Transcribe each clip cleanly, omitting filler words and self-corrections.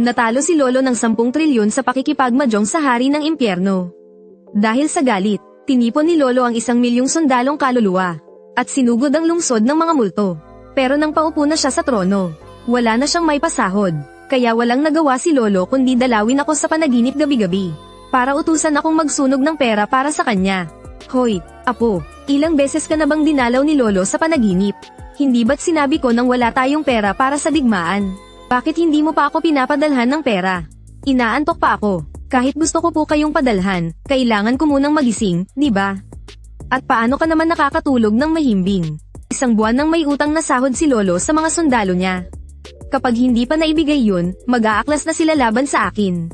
Natalo si Lolo ng 10 trilyon sa pakikipagmajong sa hari ng impyerno. Dahil sa galit, tinipon ni Lolo ang 1,000,000 sundalong kaluluwa, at sinugod ang lungsod ng mga multo. Pero nang paupo na siya sa trono, wala na siyang may pasahod, kaya walang nagawa si Lolo kundi dalawin ako sa panaginip gabi-gabi, para utusan akong magsunog ng pera para sa kanya. Hoy, apo, ilang beses ka na bang dinalaw ni Lolo sa panaginip? Hindi ba't sinabi ko nang wala tayong pera para sa digmaan? Bakit hindi mo pa ako pinapadalhan ng pera? Inaantok pa ako. Kahit gusto ko po kayong padalhan, kailangan ko munang magising, di ba? At paano ka naman nakakatulog ng mahimbing? 1 buwan nang may utang na sahod si Lolo sa mga sundalo niya. Kapag hindi pa naibigay yun, mag-aaklas na sila laban sa akin.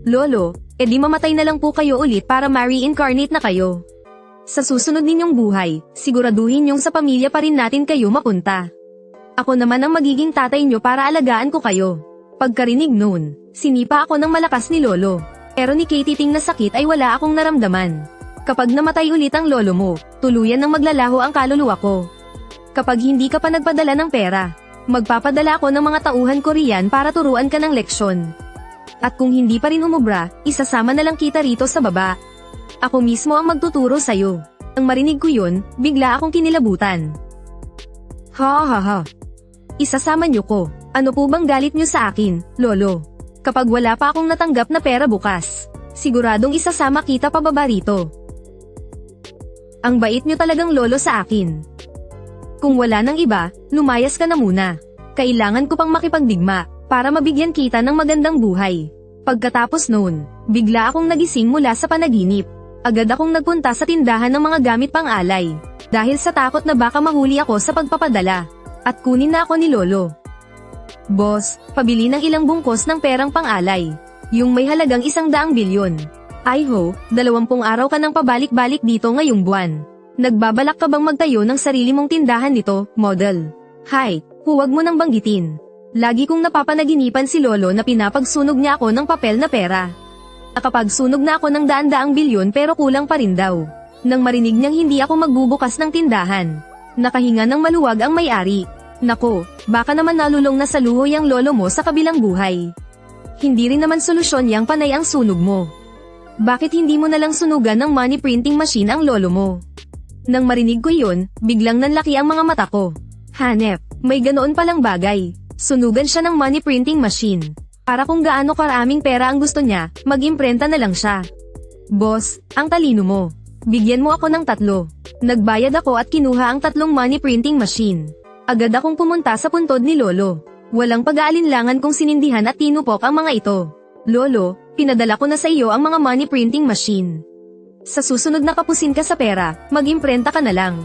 Lolo, edi mamatay na lang po kayo ulit para ma-reincarnate na kayo. Sa susunod ninyong buhay, siguraduhin yung sa pamilya pa rin natin kayo mapunta. Ako naman ang magiging tatay nyo para alagaan ko kayo. Pagkarinig noon, sinipa ako ng malakas ni Lolo. Pero ni Katiting na sakit ay wala akong naramdaman. Kapag namatay ulit ang lolo mo, tuluyan ng maglalaho ang kaluluwa ko. Kapag hindi ka pa nagpadala ng pera, magpapadala ako ng mga tauhan ko riyan para turuan ka ng leksyon. At kung hindi pa rin umubra, isasama na lang kita rito sa baba. Ako mismo ang magtuturo sa'yo. Nang marinig ko yun, bigla akong kinilabutan. Ha. Isasama niyo ko. Ano po bang galit niyo sa akin, Lolo? Kapag wala pa akong natanggap na pera bukas, siguradong isasama kita pababa rito. Ang bait niyo talagang Lolo sa akin. Kung wala nang iba, lumayas ka na muna. Kailangan ko pang makipagdigma, para mabigyan kita ng magandang buhay. Pagkatapos noon, bigla akong nagising mula sa panaginip. Agad akong nagpunta sa tindahan ng mga gamit pang-alay, dahil sa takot na baka mahuli ako sa pagpapadala, at kunin na ako ni Lolo. Boss, pabili ng ilang bungkos ng perang pang-alay, yung may halagang 100 bilyon. Ay ho, 20 araw ka nang pabalik-balik dito ngayong buwan. Nagbabalak ka bang magtayo ng sarili mong tindahan nito, model? Hay, huwag mo nang banggitin. Lagi kong napapanaginipan si Lolo na pinapagsunog niya ako ng papel na pera. Nakapagsunog na ako ng daan-daang bilyon pero kulang pa rin daw. Nang marinig niyang hindi ako magbubukas ng tindahan, nakahinga ng maluwag ang may-ari. Nako, baka naman nalulong na sa luho yang lolo mo sa kabilang buhay. Hindi rin naman solusyon yang panay ang sunog mo. Bakit hindi mo nalang sunugan ng money printing machine ang lolo mo? Nang marinig ko yun, biglang nanlaki ang mga mata ko. Hanep, may ganoon palang bagay. Sunugan siya ng money printing machine. Para kung gaano karaming pera ang gusto niya, mag-imprenta na lang siya. Boss, ang talino mo. Bigyan mo ako ng 3. Nagbayad ako at kinuha ang 3 money printing machine. Agad akong pumunta sa puntod ni Lolo. Walang pag-aalinlangan kung sinindihan at tinupok ang mga ito. Lolo, pinadala ko na sa iyo ang mga money printing machine. Sa susunod na kapusin ka sa pera, mag-imprenta ka na lang.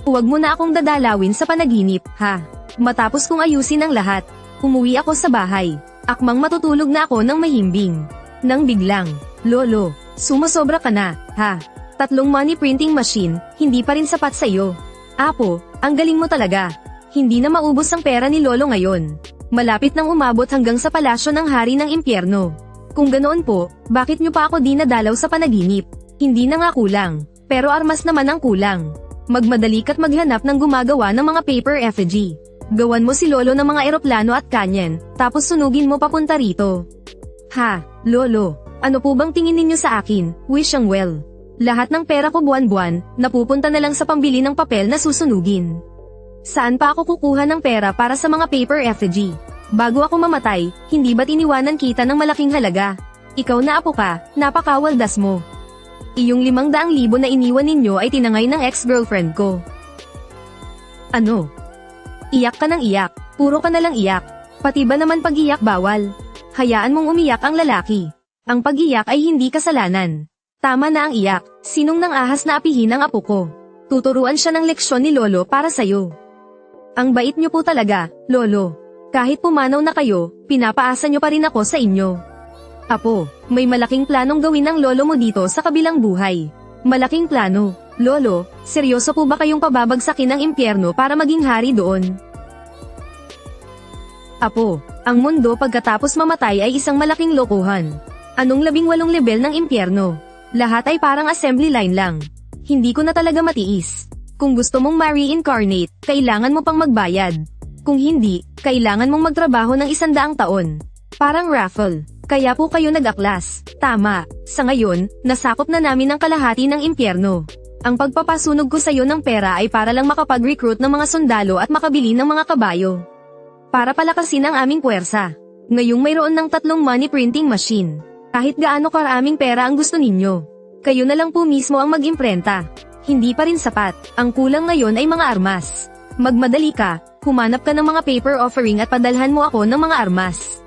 Huwag mo na akong dadalawin sa panaginip, ha? Matapos kong ayusin ang lahat, umuwi ako sa bahay. Akmang matutulog na ako ng mahimbing. Nang biglang, Lolo, sumosobra ka na, ha? 3 money printing machine, hindi pa rin sapat sa iyo. Apo, ang galing mo talaga. Hindi na maubos ang pera ni Lolo ngayon. Malapit nang umabot hanggang sa palasyo ng hari ng impyerno. Kung ganoon po, bakit nyo pa ako di nadalaw sa panaginip? Hindi na nga kulang, pero armas naman ang kulang. Magmadali ka't maghanap ng gumagawa ng mga paper effigy. Gawan mo si Lolo ng mga eroplano at kanyen, tapos sunugin mo papunta rito. Ha, Lolo, ano po bang tingin ninyo sa akin? Wish ang well. Lahat ng pera ko buwan-buwan, napupunta na lang sa pambili ng papel na susunugin. Saan pa ako kukuha ng pera para sa mga paper effigy? Bago ako mamatay, hindi ba't iniwanan kita ng malaking halaga? Ikaw na apo ka, napakawaldas mo. Iyong 500,000 na iniwan ninyo ay tinangay ng ex-girlfriend ko. Ano? Iyak ka ng iyak, puro ka na lang iyak. Pati ba naman pag-iyak bawal? Hayaan mong umiyak ang lalaki. Ang pag-iyak ay hindi kasalanan. Tama na ang iyak, sinong nang ahas na apihin ang apo ko? Tuturuan siya ng leksyon ni Lolo para sa'yo. Ang bait niyo po talaga, Lolo. Kahit pumanaw na kayo, pinapaasa niyo pa rin ako sa inyo. Apo, may malaking planong gawin ng lolo mo dito sa kabilang buhay. Malaking plano. Lolo, seryoso po ba kayong pababagsakin ng impyerno para maging hari doon? Apo, ang mundo pagkatapos mamatay ay isang malaking lokohan. Anong 18 level ng impyerno? Lahat ay parang assembly line lang. Hindi ko na talaga matiis. Kung gusto mong ma-reincarnate, kailangan mo pang magbayad. Kung hindi, kailangan mong magtrabaho ng 100 taon. Parang raffle. Kaya po kayo nag-aklas. Tama. Sa ngayon, nasakop na namin ang kalahati ng impyerno. Ang pagpapasunog ko sa iyo ng pera ay para lang makapag-recruit ng mga sundalo at makabili ng mga kabayo. Para palakasin ang aming puwersa. Ngayong mayroon ng 3 money printing machine. Kahit gaano karaming pera ang gusto ninyo. Kayo na lang po mismo ang mag-imprenta. Hindi pa rin sapat. Ang kulang ngayon ay mga armas. Magmadali ka, humanap ka ng mga paper offering at padalhan mo ako ng mga armas.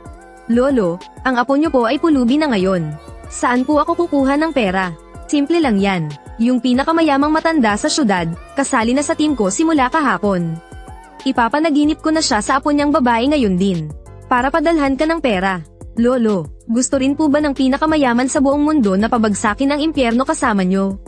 Lolo, ang apo niyo po ay pulubi na ngayon. Saan po ako kukuha ng pera? Simple lang yan. Yung pinakamayamang matanda sa syudad, kasali na sa team ko simula kahapon. Ipapanaginip ko na siya sa apo niyang babae ngayon din. Para padalhan ka ng pera. Lolo, gusto rin po ba ng pinakamayaman sa buong mundo na pabagsakin ang impyerno kasama niyo?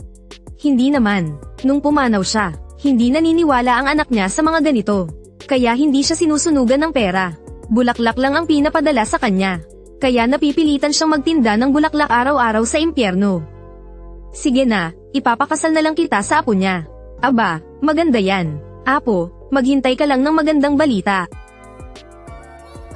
Hindi naman. Nung pumanaw siya, hindi naniniwala ang anak niya sa mga ganito. Kaya hindi siya sinusunugan ng pera. Bulaklak lang ang pinapadala sa kanya. Kaya napipilitan siyang magtinda ng bulaklak araw-araw sa impyerno. Sige na, ipapakasal na lang kita sa apo niya. Aba, maganda yan. Apo, maghintay ka lang ng magandang balita.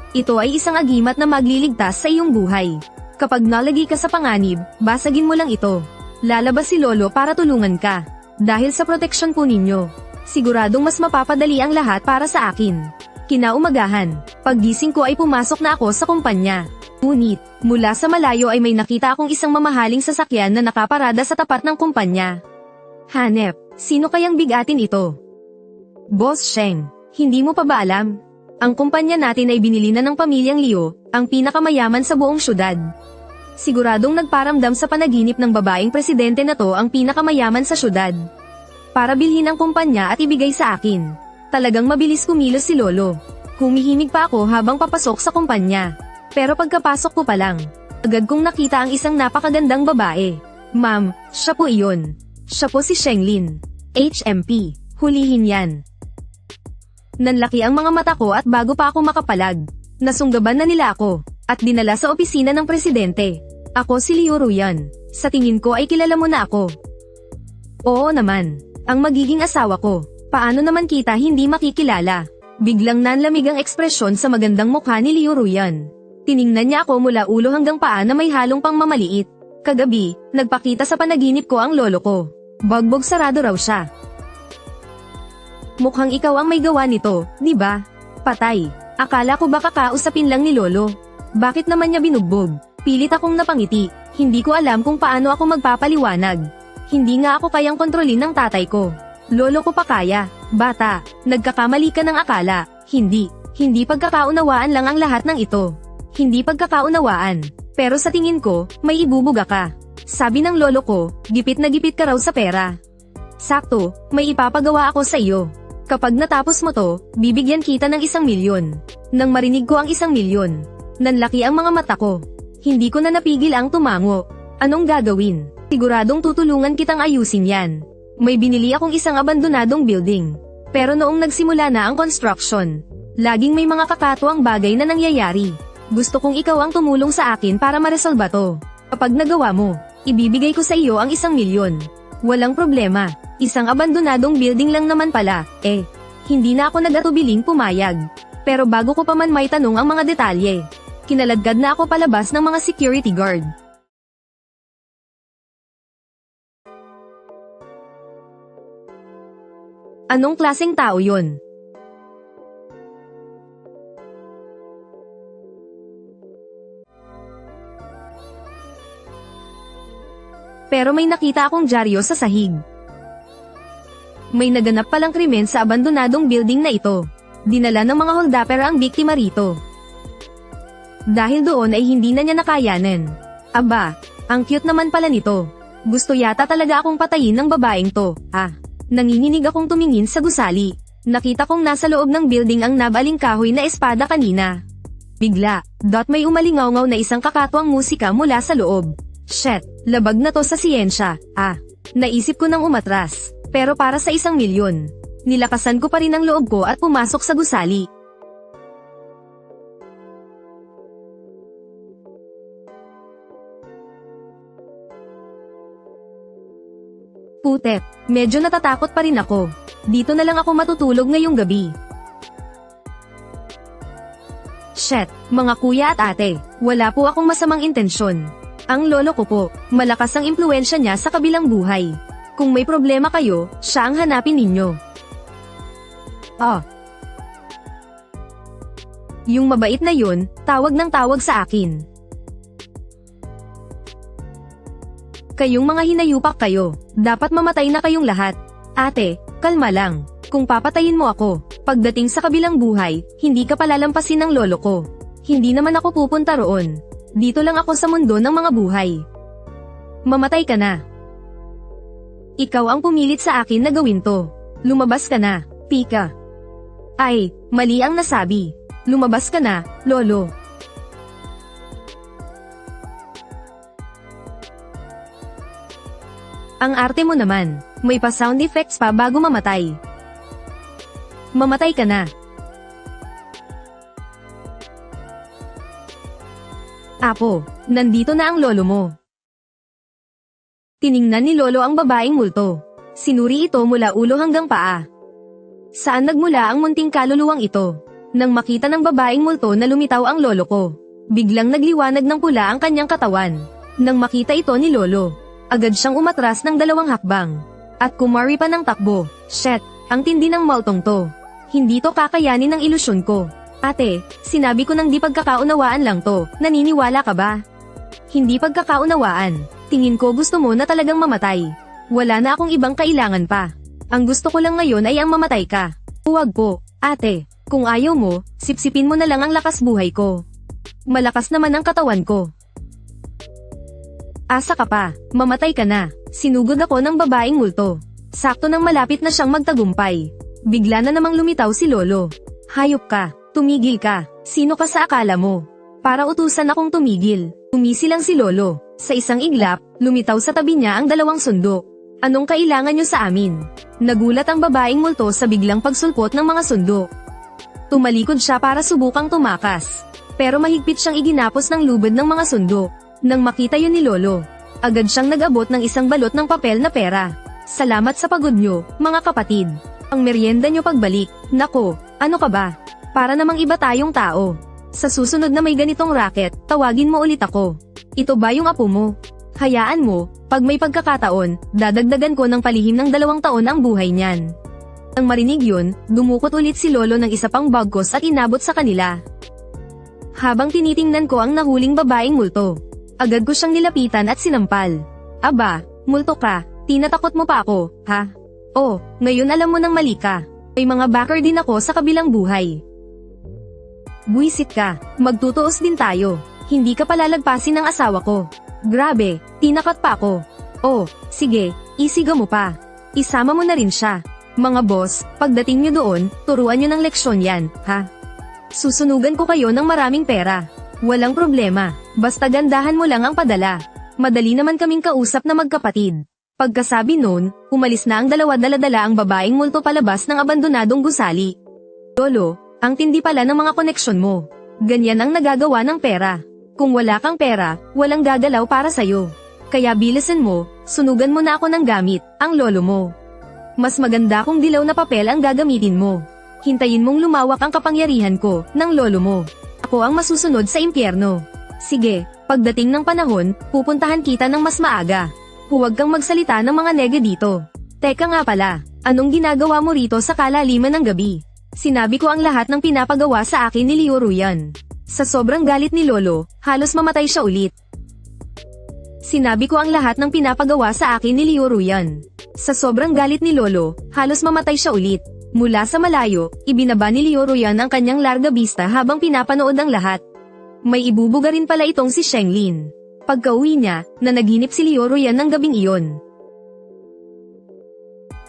Ito ay isang agimat na magliligtas sa iyong buhay. Kapag nalagi ka sa panganib, basagin mo lang ito. Lalabas si Lolo para tulungan ka. Dahil sa proteksyon po ninyo, siguradong mas mapapadali ang lahat para sa akin. Kinaumagahan, paggising ko ay pumasok na ako sa kumpanya. Ngunit, mula sa malayo ay may nakita akong isang mamahaling sasakyan na nakaparada sa tapat ng kumpanya. Hanep, sino kayang bigatin ito? Boss Sheng, hindi mo pa ba alam? Ang kumpanya natin ay binili na ng pamilyang Liu, ang pinakamayaman sa buong syudad. Siguradong nagparamdam sa panaginip ng babaeng presidente na to ang pinakamayaman sa syudad. Para bilhin ang kumpanya at ibigay sa akin. Talagang mabilis kumilos si Lolo. Humihimig pa ako habang papasok sa kumpanya. Pero pagkapasok ko pa lang, agad kong nakita ang isang napakagandang babae. Ma'am, siya po iyon. Siya po si Shenglin. HMP. Hulihin yan. Nanlaki ang mga mata ko at bago pa ako makapalag, nasunggaban na nila ako, at dinala sa opisina ng presidente. Ako si Liu Ruyan. Sa tingin ko ay kilala mo na ako. Oo naman. Ang magiging asawa ko. Paano naman kita hindi makikilala? Biglang nanlamig ang ekspresyon sa magandang mukha ni Liu Ruyan. Tiningnan niya ako mula ulo hanggang paa na may halong pang mamaliit. Kagabi, nagpakita sa panaginip ko ang lolo ko. Bagbog sarado raw siya. Mukhang ikaw ang may gawa nito, di ba? Patay. Akala ko baka kausapin lang ni Lolo. Bakit naman niya binugbog? Pilit akong napangiti. Hindi ko alam kung paano ako magpapaliwanag. Hindi nga ako kayang kontrolin ng tatay ko. Lolo ko pa kaya. Bata, nagkakamali ka ng akala. Hindi pagkakaunawaan lang ang lahat ng ito. Hindi pagkakaunawaan. Pero sa tingin ko, may ibubuga ka. Sabi ng lolo ko, gipit na gipit ka raw sa pera. Sakto, may ipapagawa ako sa iyo. Kapag natapos mo to, bibigyan kita ng 1 milyon. Nang marinig ko ang 1 milyon, nanlaki ang mga mata ko. Hindi ko na napigil ang tumango. Anong gagawin? Siguradong tutulungan kitang ayusin yan. May binili akong isang abandonadong building. Pero noong nagsimula na ang construction, laging may mga kakatuwang bagay na nangyayari. Gusto kong ikaw ang tumulong sa akin para maresolba to. Kapag nagawa mo, ibibigay ko sa iyo ang 1 milyon. Walang problema, isang abandonadong building lang naman pala, hindi na ako nag-atubiling pumayag. Pero bago ko pa man may tanong ang mga detalye, kinaladkad na ako palabas ng mga security guard. Anong klaseng tao yon? Pero may nakita akong dyaryo sa sahig. May naganap palang krimen sa abandonadong building na ito. Dinala ng mga holdapper ang biktima rito. Dahil doon ay hindi na niya nakayanan. Aba, ang cute naman pala nito. Gusto yata talaga akong patayin ng babaeng to. Nanginginig akong tumingin sa gusali. Nakita kong nasa loob ng building ang nabaling kahoy na espada kanina. Bigla, may umalingaw-ngaw na isang kakatuwang musika mula sa loob. Shit, labag na to sa siyensya. Naisip ko nang umatras. Pero para sa 1 milyon. Nilakasan ko pa rin ang loob ko at pumasok sa gusali. Putek, medyo natatakot pa rin ako. Dito na lang ako matutulog ngayong gabi. Shit, mga kuya at ate, wala po akong masamang intensyon. Ang lolo ko po, malakas ang impluensya niya sa kabilang buhay. Kung may problema kayo, siya ang hanapin ninyo. Yung mabait na yun, tawag ng tawag sa akin. Kayong mga hinayupak kayo, dapat mamatay na kayong lahat. Ate, kalma lang. Kung papatayin mo ako, pagdating sa kabilang buhay, hindi ka palalampasin ng lolo ko. Hindi naman ako pupunta roon. Dito lang ako sa mundo ng mga buhay. Mamatay ka na. Ikaw ang pumilit sa akin na gawin to. Lumabas ka na, Pika. Ay, mali ang nasabi. Lumabas ka na, lolo. Ang arte mo naman, may pa sound effects pa bago mamatay. Mamatay ka na. Apo, nandito na ang lolo mo. Tiningnan ni lolo ang babaeng multo. Sinuri ito mula ulo hanggang paa. Saan nagmula ang munting kaluluwang ito? Nang makita ng babaeng multo na lumitaw ang lolo ko, biglang nagliwanag ng pula ang kanyang katawan. Nang makita ito ni lolo, agad siyang umatras ng 2 hakbang. At kumari pa ng takbo. Shit, ang tindi ng multong to. Hindi to kakayanin ng ilusyon ko. Ate, sinabi ko nang di pagkakaunawaan lang to, naniniwala ka ba? Hindi pagkakaunawaan. Tingin ko gusto mo na talagang mamatay. Wala na akong ibang kailangan pa. Ang gusto ko lang ngayon ay ang mamatay ka. Huwag po, ate. Kung ayaw mo, sipsipin mo na lang ang lakas buhay ko. Malakas naman ang katawan ko. Asa ka pa, mamatay ka na. Sinugod ako ng babaeng multo. Sakto nang malapit na siyang magtagumpay. Bigla na namang lumitaw si lolo. Hayop ka, tumigil ka. Sino ka sa akala mo? Para utusan akong tumigil. Tumisi lang si lolo. Sa isang iglap, lumitaw sa tabi niya ang 2 sundok. Anong kailangan niyo sa amin? Nagulat ang babaeng multo sa biglang pagsulpot ng mga sundok. Tumalikod siya para subukang tumakas. Pero mahigpit siyang iginapos ng lubid ng mga sundok. Nang makita yun ni lolo, agad siyang nag-abot ng isang balot ng papel na pera. Salamat sa pagod niyo, mga kapatid. Ang merienda niyo pagbalik. Nako, ano ka ba? Para namang iba tayong tao. Sa susunod na may ganitong racket, tawagin mo ulit ako. Ito ba yung apo mo? Hayaan mo, pag may pagkakataon, dadagdagan ko ng palihim ng 2 taon ang buhay niyan. Nang marinig yun, dumukot ulit si lolo ng isa pang bagkos at inabot sa kanila. Habang tinitingnan ko ang nahuling babaeng multo, agad ko siyang nilapitan at sinampal. Aba, multo ka, tinatakot mo pa ako, ha? Oh, ngayon alam mo nang mali ka. May mga backer din ako sa kabilang buhay. Buisit ka, magtutuos din tayo. Hindi ka palalagpasin ng asawa ko. Grabe, tinakot pa ako. Oh, sige, isiga mo pa. Isama mo na rin siya. Mga boss, pagdating nyo doon, turuan nyo ng leksyon yan, ha? Susunugan ko kayo ng maraming pera. Walang problema, basta gandahan mo lang ang padala. Madali naman kaming kausap na magkapatid. Pagkasabi noon, umalis na ang dala-dala ang babaeng multo palabas ng abandonadong gusali. Lolo, ang tindi pala ng mga koneksyon mo. Ganyan ang nagagawa ng pera. Kung wala kang pera, walang gagalaw para sayo. Kaya bilisan mo, sunugan mo na ako ng gamit, ang lolo mo. Mas maganda kung dilaw na papel ang gagamitin mo. Hintayin mong lumawak ang kapangyarihan ko, ng lolo mo. Ako ang masusunod sa impyerno. Sige, pagdating ng panahon, pupuntahan kita ng mas maaga. Huwag kang magsalita ng mga nega dito. Teka nga pala, anong ginagawa mo rito sa kalaliman ng gabi? Sinabi ko ang lahat ng pinapagawa sa akin ni Liu Ruyan. Sa sobrang galit ni Lolo, halos mamatay siya ulit. Sinabi ko ang lahat ng pinapagawa sa akin ni Liu Ruyan. Sa sobrang galit ni Lolo, halos mamatay siya ulit. Mula sa malayo, ibinaba ni Liu Ruyan ang kanyang larga vista habang pinapanood ang lahat. May ibubuga rin pala itong si Shenglin. Pagka-uwi niya, nanaginip si Liu Ruyan ng gabing iyon.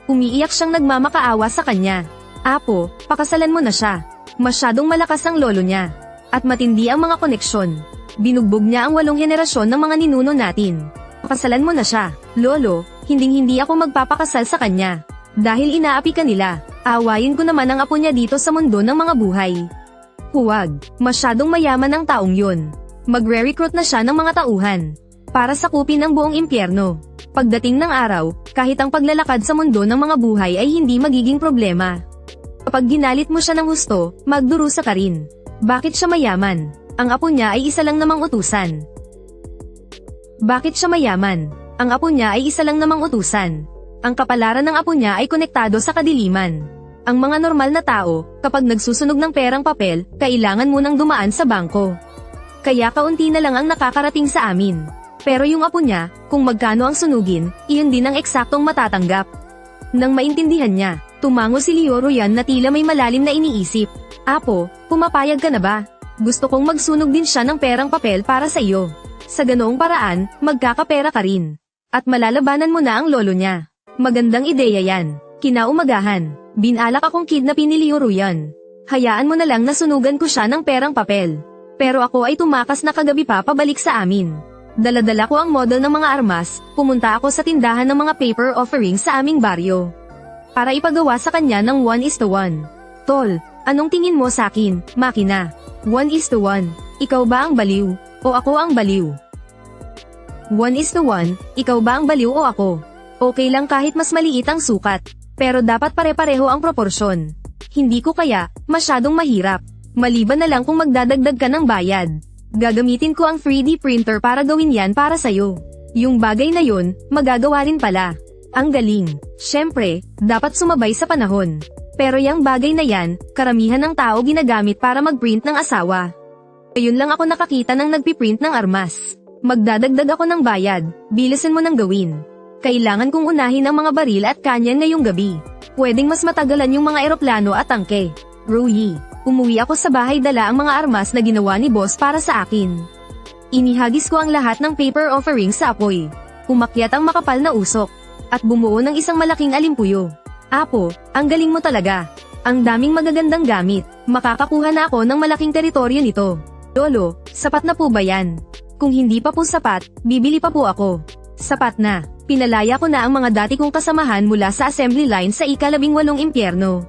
Umiiyak siyang nagmamakaawa sa kanya. Apo, pakasalan mo na siya. Masyadong malakas ang lolo niya. At matindi ang mga koneksyon. Binugbog niya ang 8 henerasyon ng mga ninuno natin. Pakasalan mo na siya. Lolo, hinding-hindi ako magpapakasal sa kanya. Dahil inaapi ka nila, awayin ko naman ang apo niya dito sa mundo ng mga buhay. Huwag, masyadong mayaman ang taong yun. Magre-recruit na siya ng mga tauhan. Para sakupin ang buong impyerno. Pagdating ng araw, kahit ang paglalakad sa mundo ng mga buhay ay hindi magiging problema. Kapag ginalit mo siya ng husto, magdurusa ka rin. Bakit siya mayaman? Ang apo niya ay isa lang namang utusan. Bakit siya mayaman? Ang apo niya ay isa lang namang utusan. Ang kapalaran ng apo niya ay konektado sa kadiliman. Ang mga normal na tao, kapag nagsusunog ng perang papel, kailangan munang dumaan sa bangko. Kaya kaunti na lang ang nakakarating sa amin. Pero yung apo niya, kung magkano ang sunugin, iyon din ang eksaktong matatanggap. Nang maintindihan niya, tumango si Leo Ruyan na tila may malalim na iniisip. Apo, pumapayag ka na ba? Gusto kong magsunog din siya ng perang papel para sa iyo. Sa ganoong paraan, magkakapera ka rin. At malalabanan mo na ang lolo niya. Magandang ideya yan. Kinaumagahan, binalak akong kidnapin ni Leo Ruyan. Hayaan mo na lang na sunugan ko siya ng perang papel. Pero ako ay tumakas na kagabi pa pabalik sa amin. Daladala ko ang model ng mga armas, pumunta ako sa tindahan ng mga paper offerings sa aming baryo. Para ipagawa sa kanya ng 1:1. Tol, anong tingin mo sa akin, makina? 1:1, ikaw ba ang baliw, o ako ang baliw? 1:1, ikaw ba ang baliw o ako? Okay lang kahit mas maliit ang sukat, pero dapat pare-pareho ang proporsyon. Hindi ko kaya, masyadong mahirap. Maliban na lang kung magdadagdag ka ng bayad. Gagamitin ko ang 3D printer para gawin yan para sa'yo. Yung bagay na yun, magagawa rin pala. Ang galing. Syempre, dapat sumabay sa panahon. Pero yung bagay na yan, karamihan ng tao ginagamit para mag-print ng asawa. Ayun lang ako nakakita ng nagpiprint ng armas. Magdadagdag ako ng bayad, bilisan mo nang gawin. Kailangan kong unahin ang mga baril at kanyan ngayong gabi. Pwedeng mas matagalan yung mga eroplano at tangke. Rui, umuwi ako sa bahay dala ang mga armas na ginawa ni boss para sa akin. Inihagis ko ang lahat ng paper offering sa apoy. Umakyat ang makapal na usok. At bumuo ng isang malaking alimpuyo. Apo, ang galing mo talaga. Ang daming magagandang gamit. Makakakuha na ako ng malaking teritoryo nito. Lolo, sapat na po ba yan? Kung hindi pa po sapat, bibili pa po ako. Sapat na. Pinalaya ko na ang mga dati kong kasamahan mula sa assembly line sa ika-18 impyerno.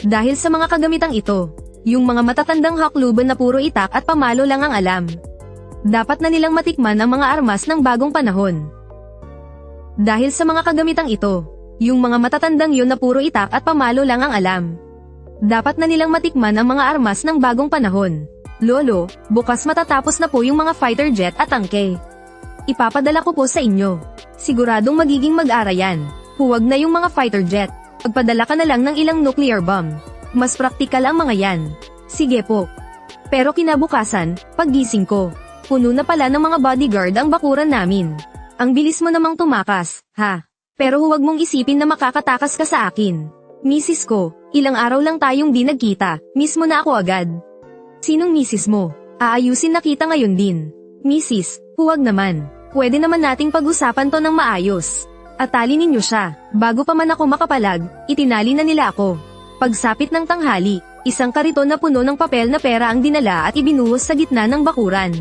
Dahil sa mga kagamitang ito, yung mga matatandang hakluban na puro itak at pamalo lang ang alam. Dapat na nilang matikman ang mga armas ng bagong panahon. Dahil sa mga kagamitang ito, yung mga matatandang yun na puro itak at pamalo lang ang alam. Dapat na nilang matikman ang mga armas ng bagong panahon. Lolo, bukas matatapos na po yung mga fighter jet at tangke. Ipapadala ko po sa inyo. Siguradong magiging mag-ara yan. Huwag na yung mga fighter jet. Magpadala ka na lang ng ilang nuclear bomb. Mas praktikal ang mga yan. Sige po. Pero kinabukasan, paggising ko, puno na pala ng mga bodyguard ang bakuran namin. Ang bilis mo namang tumakas, ha? Pero huwag mong isipin na makakatakas ka sa akin. Misis ko, ilang araw lang tayong di nagkita, miss mo na ako agad. Sinong misis mo? Aayusin na kita ngayon din. Misis, huwag naman. Pwede naman nating pag-usapan to ng maayos. Atali ninyo siya. Bago pa man ako makapalag, itinali na nila ako. Pagsapit ng tanghali, isang kariton na puno ng papel na pera ang dinala at ibinuhos sa gitna ng bakuran.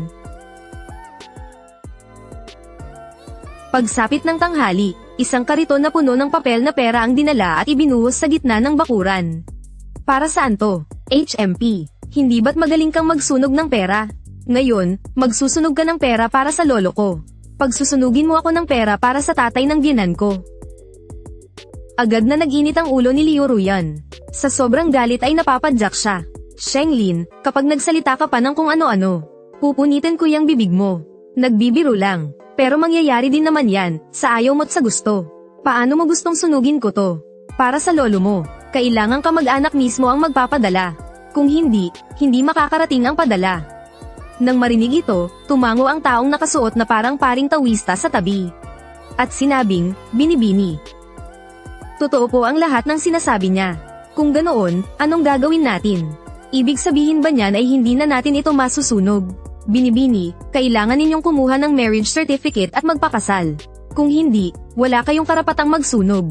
Pagsapit ng tanghali, isang kariton na puno ng papel na pera ang dinala at ibinuhos sa gitna ng bakuran. Para saan to? HMP. Hindi ba't magaling kang magsunog ng pera? Ngayon, magsusunog ka ng pera para sa lolo ko. Pagsusunugin mo ako ng pera para sa tatay ng biyenan ko. Agad na nag-init ang ulo ni Leo Ruyan. Sa sobrang galit ay napapadyak siya. Shenglin, kapag nagsalita ka pa ng kung ano-ano, pupunitin ko yung bibig mo. Nagbibiro lang. Pero mangyayari din naman yan, sa ayaw mo't sa gusto. Paano mo gustong sunugin ko to? Para sa lolo mo, kailangan kamag-anak mismo ang magpapadala. Kung hindi, hindi makakarating ang padala. Nang marinig ito, tumango ang taong nakasuot na parang paring tawista sa tabi. At sinabing, binibini. Totoo po ang lahat ng sinasabi niya. Kung ganoon, anong gagawin natin? Ibig sabihin ba niyan ay hindi na natin ito masusunog? Binibini, kailangan ninyong kumuha ng marriage certificate at magpakasal. Kung hindi, wala kayong karapatang magsunog.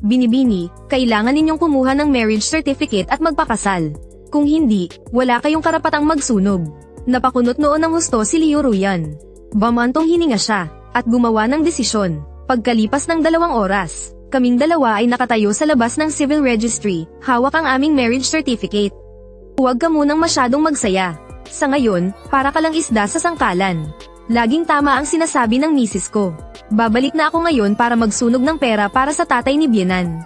Binibini, kailangan ninyong kumuha ng marriage certificate at magpakasal. Kung hindi, wala kayong karapatang magsunog. Napakunot noon ng husto si Leo Ruyan. Bamantong hininga siya, at gumawa ng desisyon. Pagkalipas ng 2 oras, kaming dalawa ay nakatayo sa labas ng civil registry, hawak ang aming marriage certificate. Huwag ka munang masyadong magsaya. Sa ngayon, para ka lang isda sa sangkalan. Laging tama ang sinasabi ng misis ko. Babalik na ako ngayon para magsunog ng pera para sa tatay ni biyenan.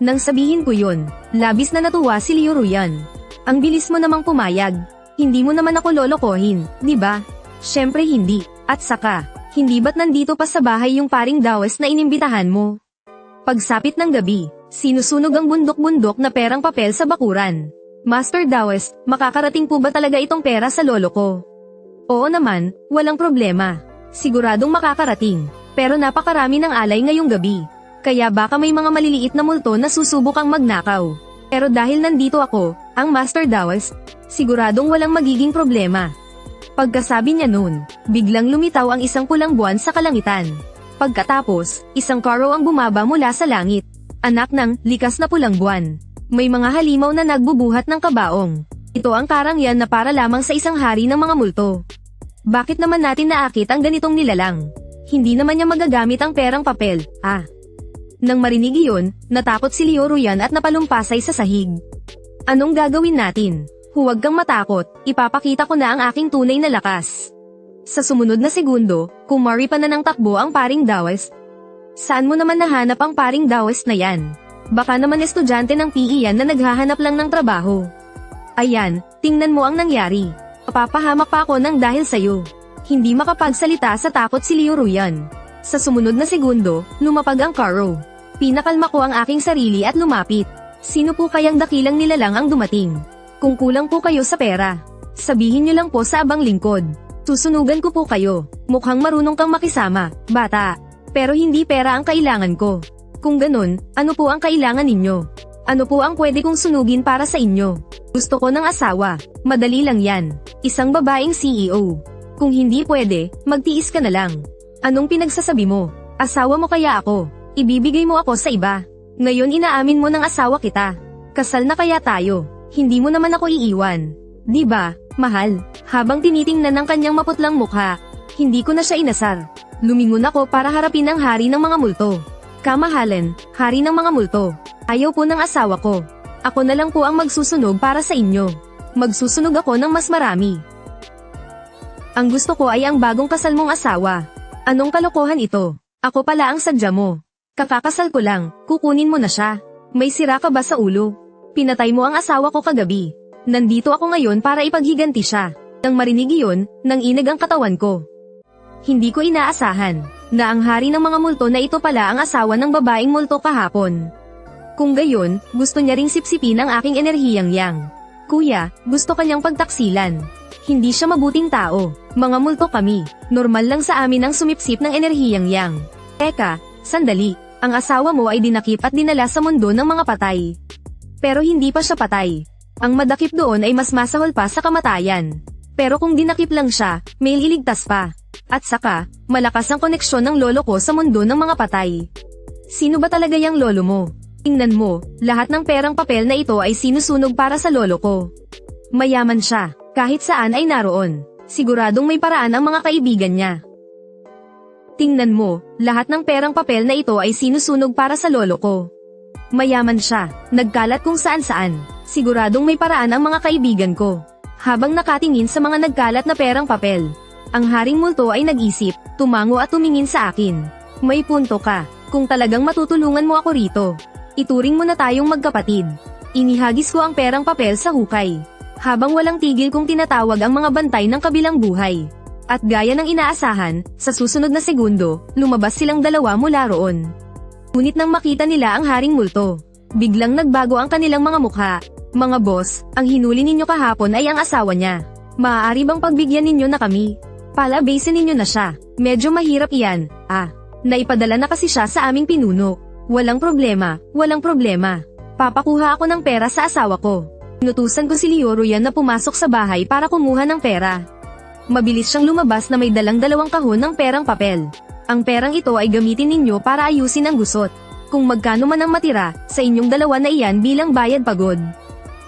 Nang sabihin ko yun, labis na natuwa si Leo Ruyan. Ang bilis mo namang pumayag. Hindi mo naman ako lolokohin, di ba? Syempre hindi. At saka, hindi ba't nandito pa sa bahay yung paring Dawes na inimbitahan mo? Pagsapit ng gabi, sinusunog ang bundok-bundok na perang papel sa bakuran. Master Dawes, makakarating po ba talaga itong pera sa lolo ko? Oo naman, walang problema. Siguradong makakarating. Pero napakarami ng alay ngayong gabi. Kaya baka may mga maliliit na multo na susubukang magnakaw. Pero dahil nandito ako, ang Master Dawes, siguradong walang magiging problema. Pagkasabi niya noon, biglang lumitaw ang isang pulang buwan sa kalangitan. Pagkatapos, isang karo ang bumaba mula sa langit. Anak ng likas na pulang buwan. May mga halimaw na nagbubuhat ng kabaong. Ito ang karangyan na para lamang sa isang hari ng mga multo. Bakit naman natin naakit ang ganitong nilalang? Hindi naman niya magagamit ang perang papel, Nang marinig iyon, natakot si Leo Ruyan at napalumpasay sa sahig. Anong gagawin natin? Huwag kang matakot, ipapakita ko na ang aking tunay na lakas. Sa sumunod na segundo, kumari pa na ng takbo ang paring Dawes. Saan mo naman nahanap ang paring Dawes na yan? Baka naman estudyante ng PE yan na naghahanap lang ng trabaho. Ayan, tingnan mo ang nangyari. Papahamak pa ako ng dahil sayo. Hindi makapagsalita sa takot si Leo Ruyan. Sa sumunod na segundo, lumapag ang karo. Pinakalma ko ang aking sarili at lumapit. Sino po kayang dakilang nilalang ang dumating? Kung kulang po kayo sa pera, sabihin niyo lang po sa abang lingkod. Susunugan ko po kayo. Mukhang marunong kang makisama, bata. Pero hindi pera ang kailangan ko. Kung ganun, ano po ang kailangan ninyo? Ano po ang pwede kong sunugin para sa inyo? Gusto ko ng asawa. Madali lang yan. Isang babaeng CEO. Kung hindi pwede, magtiis ka na lang. Anong pinagsasabi mo? Asawa mo kaya ako? Ibibigay mo ako sa iba. Ngayon inaamin mo ng asawa kita. Kasal na kaya tayo. Hindi mo naman ako iiwan. Di ba, mahal? Habang tinitingnan ng kanyang maputlang mukha, hindi ko na siya inasar. Lumingon ako para harapin ang hari ng mga multo. Kamahalan, hari ng mga multo. Ayaw po ng asawa ko. Ako na lang po ang magsusunog para sa inyo. Magsusunog ako ng mas marami. Ang gusto ko ay ang bagong kasal mong asawa. Anong kalokohan ito? Ako pala ang sadya mo. Kakakasal ko lang, kukunin mo na siya. May sira ka ba sa ulo? Pinatay mo ang asawa ko kagabi. Nandito ako ngayon para ipaghiganti siya. Nang marinig iyon, nanginig ang katawan ko. Hindi ko inaasahan na ang hari ng mga multo na ito pala ang asawa ng babaeng multo kahapon. Kung gayon, gusto niya ring sipsipin ang aking enerhiyang yang. Kuya, gusto kanyang pagtaksilan. Hindi siya mabuting tao. Mga multo kami. Normal lang sa amin ang sumipsip ng enerhiyang yang. Teka, sandali. Ang asawa mo ay dinakip at dinala sa mundo ng mga patay. Pero hindi pa siya patay. Ang madakip doon ay mas masahol pa sa kamatayan. Pero kung dinakip lang siya, may iligtas pa. At saka, malakas ang koneksyon ng lolo ko sa mundo ng mga patay. Sino ba talaga yung lolo mo? Tingnan mo, lahat ng perang papel na ito ay sinusunog para sa lolo ko. Mayaman siya, kahit saan ay naroon. Siguradong may paraan ang mga kaibigan niya. Tingnan mo, lahat ng perang papel na ito ay sinusunog para sa lolo ko. Mayaman siya, nagkalat kung saan-saan. Siguradong may paraan ang mga kaibigan ko. Habang nakatingin sa mga nagkalat na perang papel, ang haring multo ay nag-isip, tumango at tumingin sa akin. May punto ka, kung talagang matutulungan mo ako rito. Ituring mo na tayong magkapatid. Inihagis ko ang perang papel sa hukay. Habang walang tigil kong tinatawag ang mga bantay ng kabilang buhay. At gaya ng inaasahan, sa susunod na segundo, lumabas silang dalawa mula roon. Ngunit nang makita nila ang haring multo, biglang nagbago ang kanilang mga mukha. Mga boss, ang hinuli ninyo kahapon ay ang asawa niya. Maaari bang pagbigyan ninyo na kami? Palabasin ninyo na siya. Medyo mahirap iyan. Naipadala na kasi siya sa aming pinuno. Walang problema, walang problema. Papakuha ako ng pera sa asawa ko. Inutusan ko si Leo Ruyan na pumasok sa bahay para kumuha ng pera. Mabilis siyang lumabas na may dalang 2 kahon ng perang papel. Ang perang ito ay gamitin ninyo para ayusin ang gusot. Kung magkano man ang matira, sa inyong dalawa na iyan bilang bayad pagod.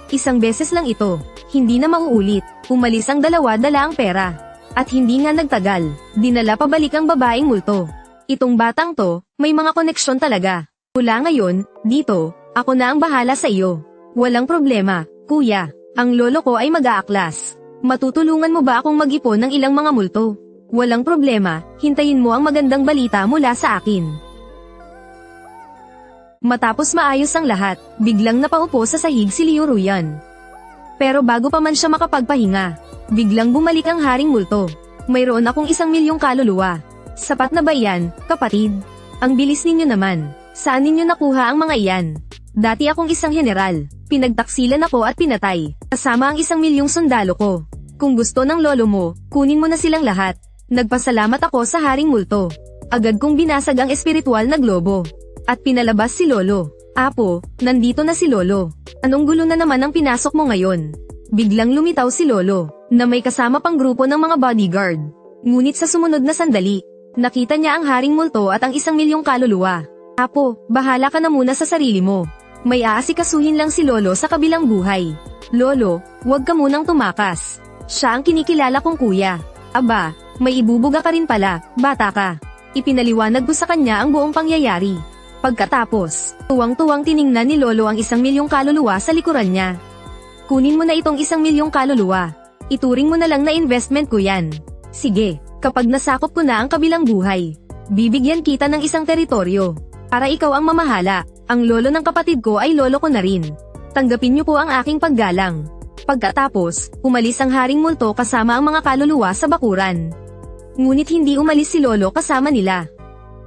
Isang beses lang ito, hindi na mauulit. Umalis ang dalawa dala ang pera. At hindi nga nagtagal, dinala pabalik ang babaeng multo. Itong batang to, may mga koneksyon talaga. Mula ngayon, dito, ako na ang bahala sa iyo. Walang problema, kuya. Ang lolo ko ay mag-aaklas. Matutulungan mo ba akong mag-ipon ng ilang mga multo? Walang problema, hintayin mo ang magandang balita mula sa akin. Matapos maayos ang lahat, biglang napaupo sa sahig si Leo Ruyan. Pero bago pa man siya makapagpahinga, biglang bumalik ang Haring Multo. Mayroon akong 1,000,000 kaluluwa. Sapat na ba yan, kapatid? Ang bilis ninyo naman. Saan ninyo nakuha ang mga iyan? Dati akong isang general. Pinagtaksilan ako at pinatay, kasama ang 1,000,000 sundalo ko. Kung gusto ng lolo mo, kunin mo na silang lahat. Nagpasalamat ako sa Haring Multo. Agad kong binasag ang espiritual na globo. At pinalabas si Lolo. Apo, nandito na si Lolo. Anong gulo na naman ang pinasok mo ngayon? Biglang lumitaw si Lolo, na may kasama pang grupo ng mga bodyguard. Ngunit sa sumunod na sandali, nakita niya ang Haring Multo at ang 1,000,000 kaluluwa. Apo, bahala ka na muna sa sarili mo. May aasikasuhin lang si Lolo sa kabilang buhay. Lolo, huwag ka munang tumakas. Siya ang kinikilala kong kuya. Aba, may ibubuga ka rin pala, bata ka. Ipinaliwanag ko sa kanya ang buong pangyayari. Pagkatapos, tuwang-tuwang tiningnan ni Lolo ang 1,000,000 kaluluwa sa likuran niya. Kunin mo na itong 1,000,000 kaluluwa. Ituring mo na lang na investment ko yan. Sige, kapag nasakop ko na ang kabilang buhay, bibigyan kita ng isang teritoryo. Para ikaw ang mamahala. Ang lolo ng kapatid ko ay lolo ko na rin. Tanggapin niyo po ang aking paggalang. Pagkatapos, umalis ang Haring Multo kasama ang mga kaluluwa sa bakuran. Ngunit hindi umalis si Lolo kasama nila.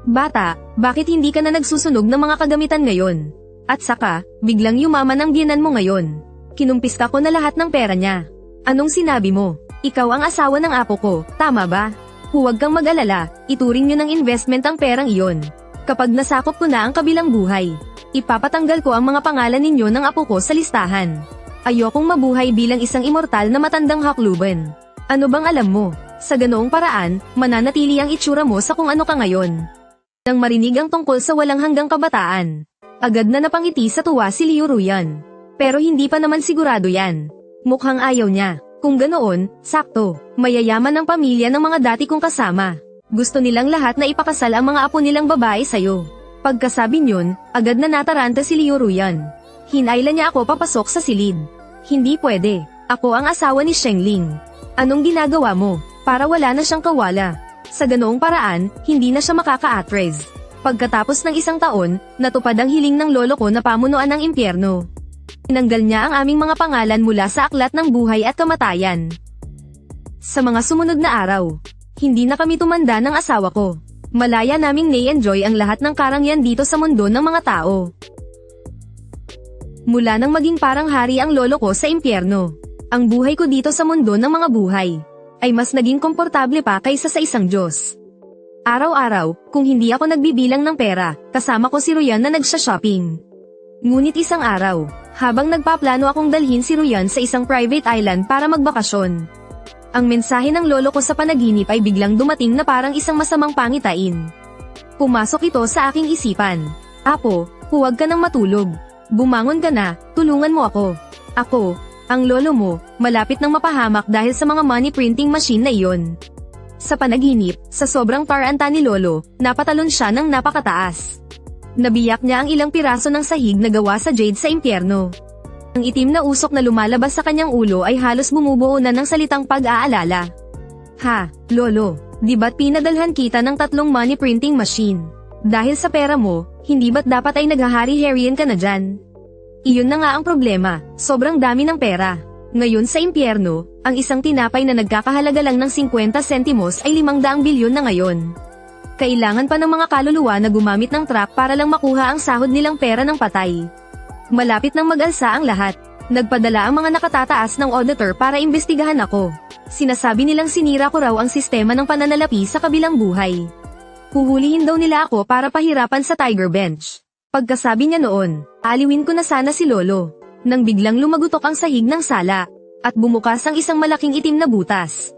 Bata, bakit hindi ka na nagsusunog ng mga kagamitan ngayon? At saka, biglang yumaman ang biyenan mo ngayon. Kinumpiska ko na lahat ng pera niya. Anong sinabi mo? Ikaw ang asawa ng apo ko, tama ba? Huwag kang mag-alala, ituring niyo ng investment ang perang iyon. Kapag nasakop ko na ang kabilang buhay, ipapatanggal ko ang mga pangalan ninyo ng apo ko sa listahan. Ayokong mabuhay bilang isang immortal na matandang hakluban. Ano bang alam mo? Sa ganoong paraan, mananatili ang itsura mo sa kung ano ka ngayon. Nang marinig ang tungkol sa walang hanggang kabataan, agad na napangiti sa tuwa si Liu Ruyan. Pero hindi pa naman sigurado yan. Mukhang ayaw niya. Kung ganoon, sakto, mayayaman ang pamilya ng mga dati kong kasama. Gusto nilang lahat na ipakasal ang mga apo nilang babae sa'yo. Pagkasabi niyon, agad na nataranta si Liu Ruyan. Hinayla niya ako papasok sa silid. Hindi pwede. Ako ang asawa ni Shengling. Anong ginagawa mo? Para wala na siyang kawala. Sa ganoong paraan, hindi na siya makaka-atres. Pagkatapos ng 1 taon, natupad ang hiling ng lolo ko na pamunuan ng impyerno. Tinanggal niya ang aming mga pangalan mula sa aklat ng buhay at kamatayan. Sa mga sumunod na araw, hindi na kami tumanda ng asawa ko. Malaya naming na-enjoy ang lahat ng karangyaan dito sa mundo ng mga tao. Mula nang maging parang hari ang lolo ko sa impyerno, ang buhay ko dito sa mundo ng mga buhay ay mas naging komportable pa kaysa sa isang Diyos. Araw-araw, kung hindi ako nagbibilang ng pera, kasama ko si Ruyan na nagsha-shopping. Ngunit isang araw, habang nagpaplano akong dalhin si Ruyan sa isang private island para magbakasyon, ang mensahe ng lolo ko sa panaginip ay biglang dumating na parang isang masamang pangitain. Pumasok ito sa aking isipan. Apo, huwag ka nang matulog. Bumangon ka na, tulungan mo ako. Ako, ang lolo mo, malapit nang mapahamak dahil sa mga money printing machine na iyon. Sa panaginip, sa sobrang taranta ni lolo, napatalon siya ng napakataas. Nabiyak niya ang ilang piraso ng sahig na gawa sa jade sa impyerno. Ang itim na usok na lumalabas sa kanyang ulo ay halos bumubuo na ng salitang pag-aalala. Ha, lolo, di ba't pinadalhan kita ng 3 money printing machine? Dahil sa pera mo, hindi ba't dapat ay naghahari-harian ka na dyan? Iyon na nga ang problema, sobrang dami ng pera. Ngayon sa impyerno, ang isang tinapay na nagkakahalaga lang ng 50 sentimos ay 500 bilyon na ngayon. Kailangan pa ng mga kaluluwa na gumamit ng truck para lang makuha ang sahod nilang pera ng patay. Malapit nang mag-alsa ang lahat. Nagpadala ang mga nakatataas ng auditor para imbestigahan ako. Sinasabi nilang sinira ko raw ang sistema ng pananalapi sa kabilang buhay. Huhulihin daw nila ako para pahirapan sa Tiger Bench. Pagkasabi niya noon, aliwin ko na sana si lolo. Nang biglang lumagutok ang sahig ng sala, at bumukas ang isang malaking itim na butas.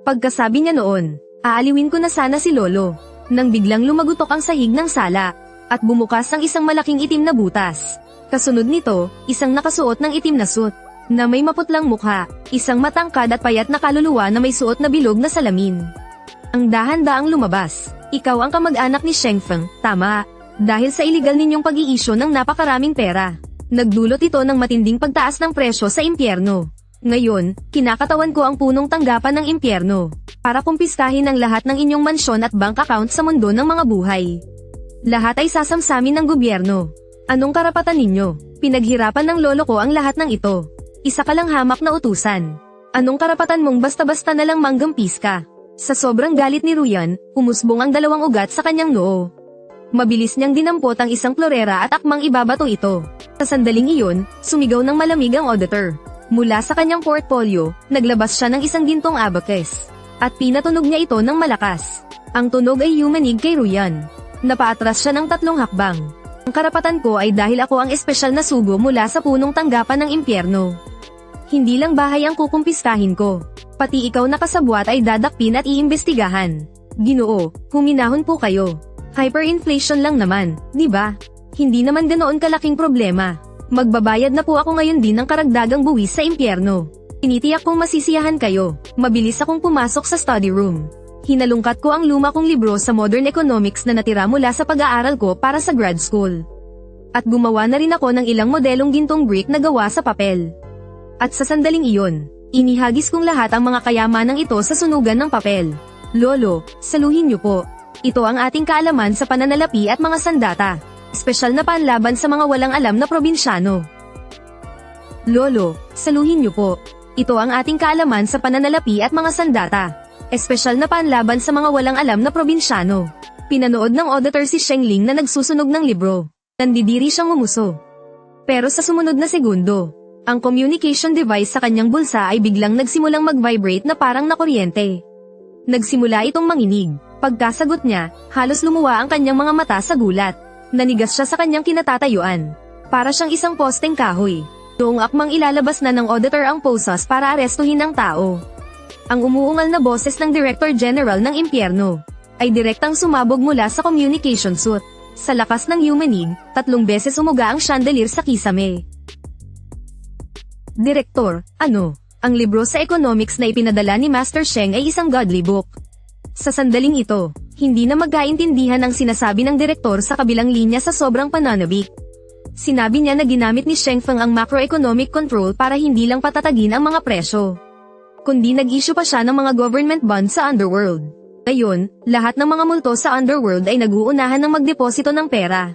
Pagkasabi niya noon, aaliwin ko na sana si lolo. Nang biglang lumagutok ang sahig ng sala, at bumukas ang isang malaking itim na butas. Kasunod nito, isang nakasuot ng itim na suit, na may maputlang mukha, isang matangkad at payat na kaluluwa na may suot na bilog na salamin. Ang dahan-daang lumabas. Ikaw ang kamag-anak ni Shengfeng, tama? Dahil sa iligal ninyong pag-iisyo ng napakaraming pera. Nagdulot ito ng matinding pagtaas ng presyo sa impyerno. Ngayon, kinakatawan ko ang punong tanggapan ng impyerno, para kumpiskahin ang lahat ng inyong mansyon at bank account sa mundo ng mga buhay. Lahat ay sasamsamin ng gobyerno. Anong karapatan ninyo? Pinaghirapan ng lolo ko ang lahat ng ito. Isa ka lang hamak na utusan. Anong karapatan mong basta-basta na lang manggampis ka? Sa sobrang galit ni Ruyan, umusbong ang dalawang ugat sa kanyang noo. Mabilis niyang dinampot ang isang florera at akmang ibabato ito. Sa sandaling iyon, sumigaw ng malamig ang auditor. Mula sa kanyang portfolio, naglabas siya ng isang gintong abacus. At pinatunog niya ito ng malakas. Ang tunog ay yumanig kay Ruyan. Napaatras siya ng 3 hakbang. Ang karapatan ko ay dahil ako ang espesyal na sugo mula sa punong tanggapan ng impyerno. Hindi lang bahay ang kukumpiskahin ko. Pati ikaw na kasabwat ay dadakpin at iimbestigahan. Ginoo, huminahon po kayo. Hyperinflation lang naman, di ba? Hindi naman ganoon kalaking problema. Magbabayad na po ako ngayon din ng karagdagang buwis sa impyerno. Tinitiyak kong masisiyahan kayo. Mabilis akong pumasok sa study room. Hinalungkat ko ang luma kong libro sa modern economics na natira mula sa pag-aaral ko para sa grad school. At gumawa na rin ako ng ilang modelong gintong brick na gawa sa papel. At sa sandaling iyon, inihagis kong lahat ang mga kayamanang ito sa sunugan ng papel. Lolo, saluhin niyo po. Ito ang ating kaalaman sa pananalapi at mga sandata. Espesyal na panlaban sa mga walang alam na probinsyano. Lolo, saluhin niyo po. Ito ang ating kaalaman sa pananalapi at mga sandata. Espesyal na panlaban sa mga walang alam na probinsyano. Pinanood ng auditor si Sheng Ling na nagsusunog ng libro. Nandidiri siyang umuso. Pero sa sumunod na segundo, ang communication device sa kanyang bulsa ay biglang nagsimulang mag-vibrate na parang nakuryente. Nagsimula itong manginig. Pagkasagot niya, halos lumuwa ang kanyang mga mata sa gulat. Nanigas siya sa kanyang kinatatayuan. Para siyang isang posteng kahoy. Noong akmang ilalabas na ng auditor ang posas para arestuhin ang tao. Ang umuungal na boses ng Director General ng impyerno ay direktang sumabog mula sa communication suit. Sa lakas ng yumanig, 3 beses umuga ang chandelier sa kisame. Direktor, ano? Ang libro sa economics na ipinadala ni Master Sheng ay isang godly book. Sa sandaling ito, hindi na magkaintindihan ang sinasabi ng direktor sa kabilang linya sa sobrang pananabik. Sinabi niya na ginamit ni Sheng Feng ang macroeconomic control para hindi lang patatagin ang mga presyo, kundi nag-issue pa siya ng mga government bonds sa underworld. Ngayon, lahat ng mga multo sa underworld ay nag-uunahan ng magdeposito ng pera.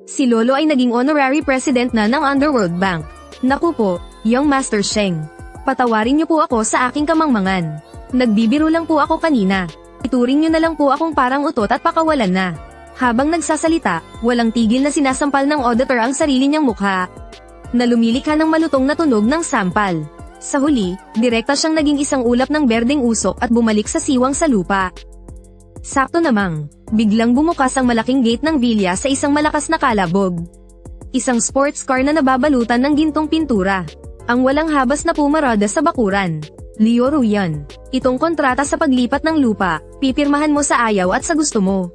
Si Lolo ay naging honorary president na ng Underworld Bank. Naku po, young Master Sheng. Patawarin niyo po ako sa aking kamangmangan. Nagbibiro lang po ako kanina. Ituring niyo na lang po akong parang utot at pakawalan na. Habang nagsasalita, walang tigil na sinasampal ng auditor ang sarili niyang mukha. Na lumilikha ng malutong na tunog ng sampal. Sa huli, direkta siyang naging isang ulap ng berdeng usok at bumalik sa siwang sa lupa. Sakto namang, biglang bumukas ang malaking gate ng villa sa isang malakas na kalabog. Isang sports car na nababalutan ng gintong pintura. Ang walang habas na pumarada sa bakuran. Leo Ruyan, itong kontrata sa paglipat ng lupa, pipirmahan mo sa ayaw at sa gusto mo.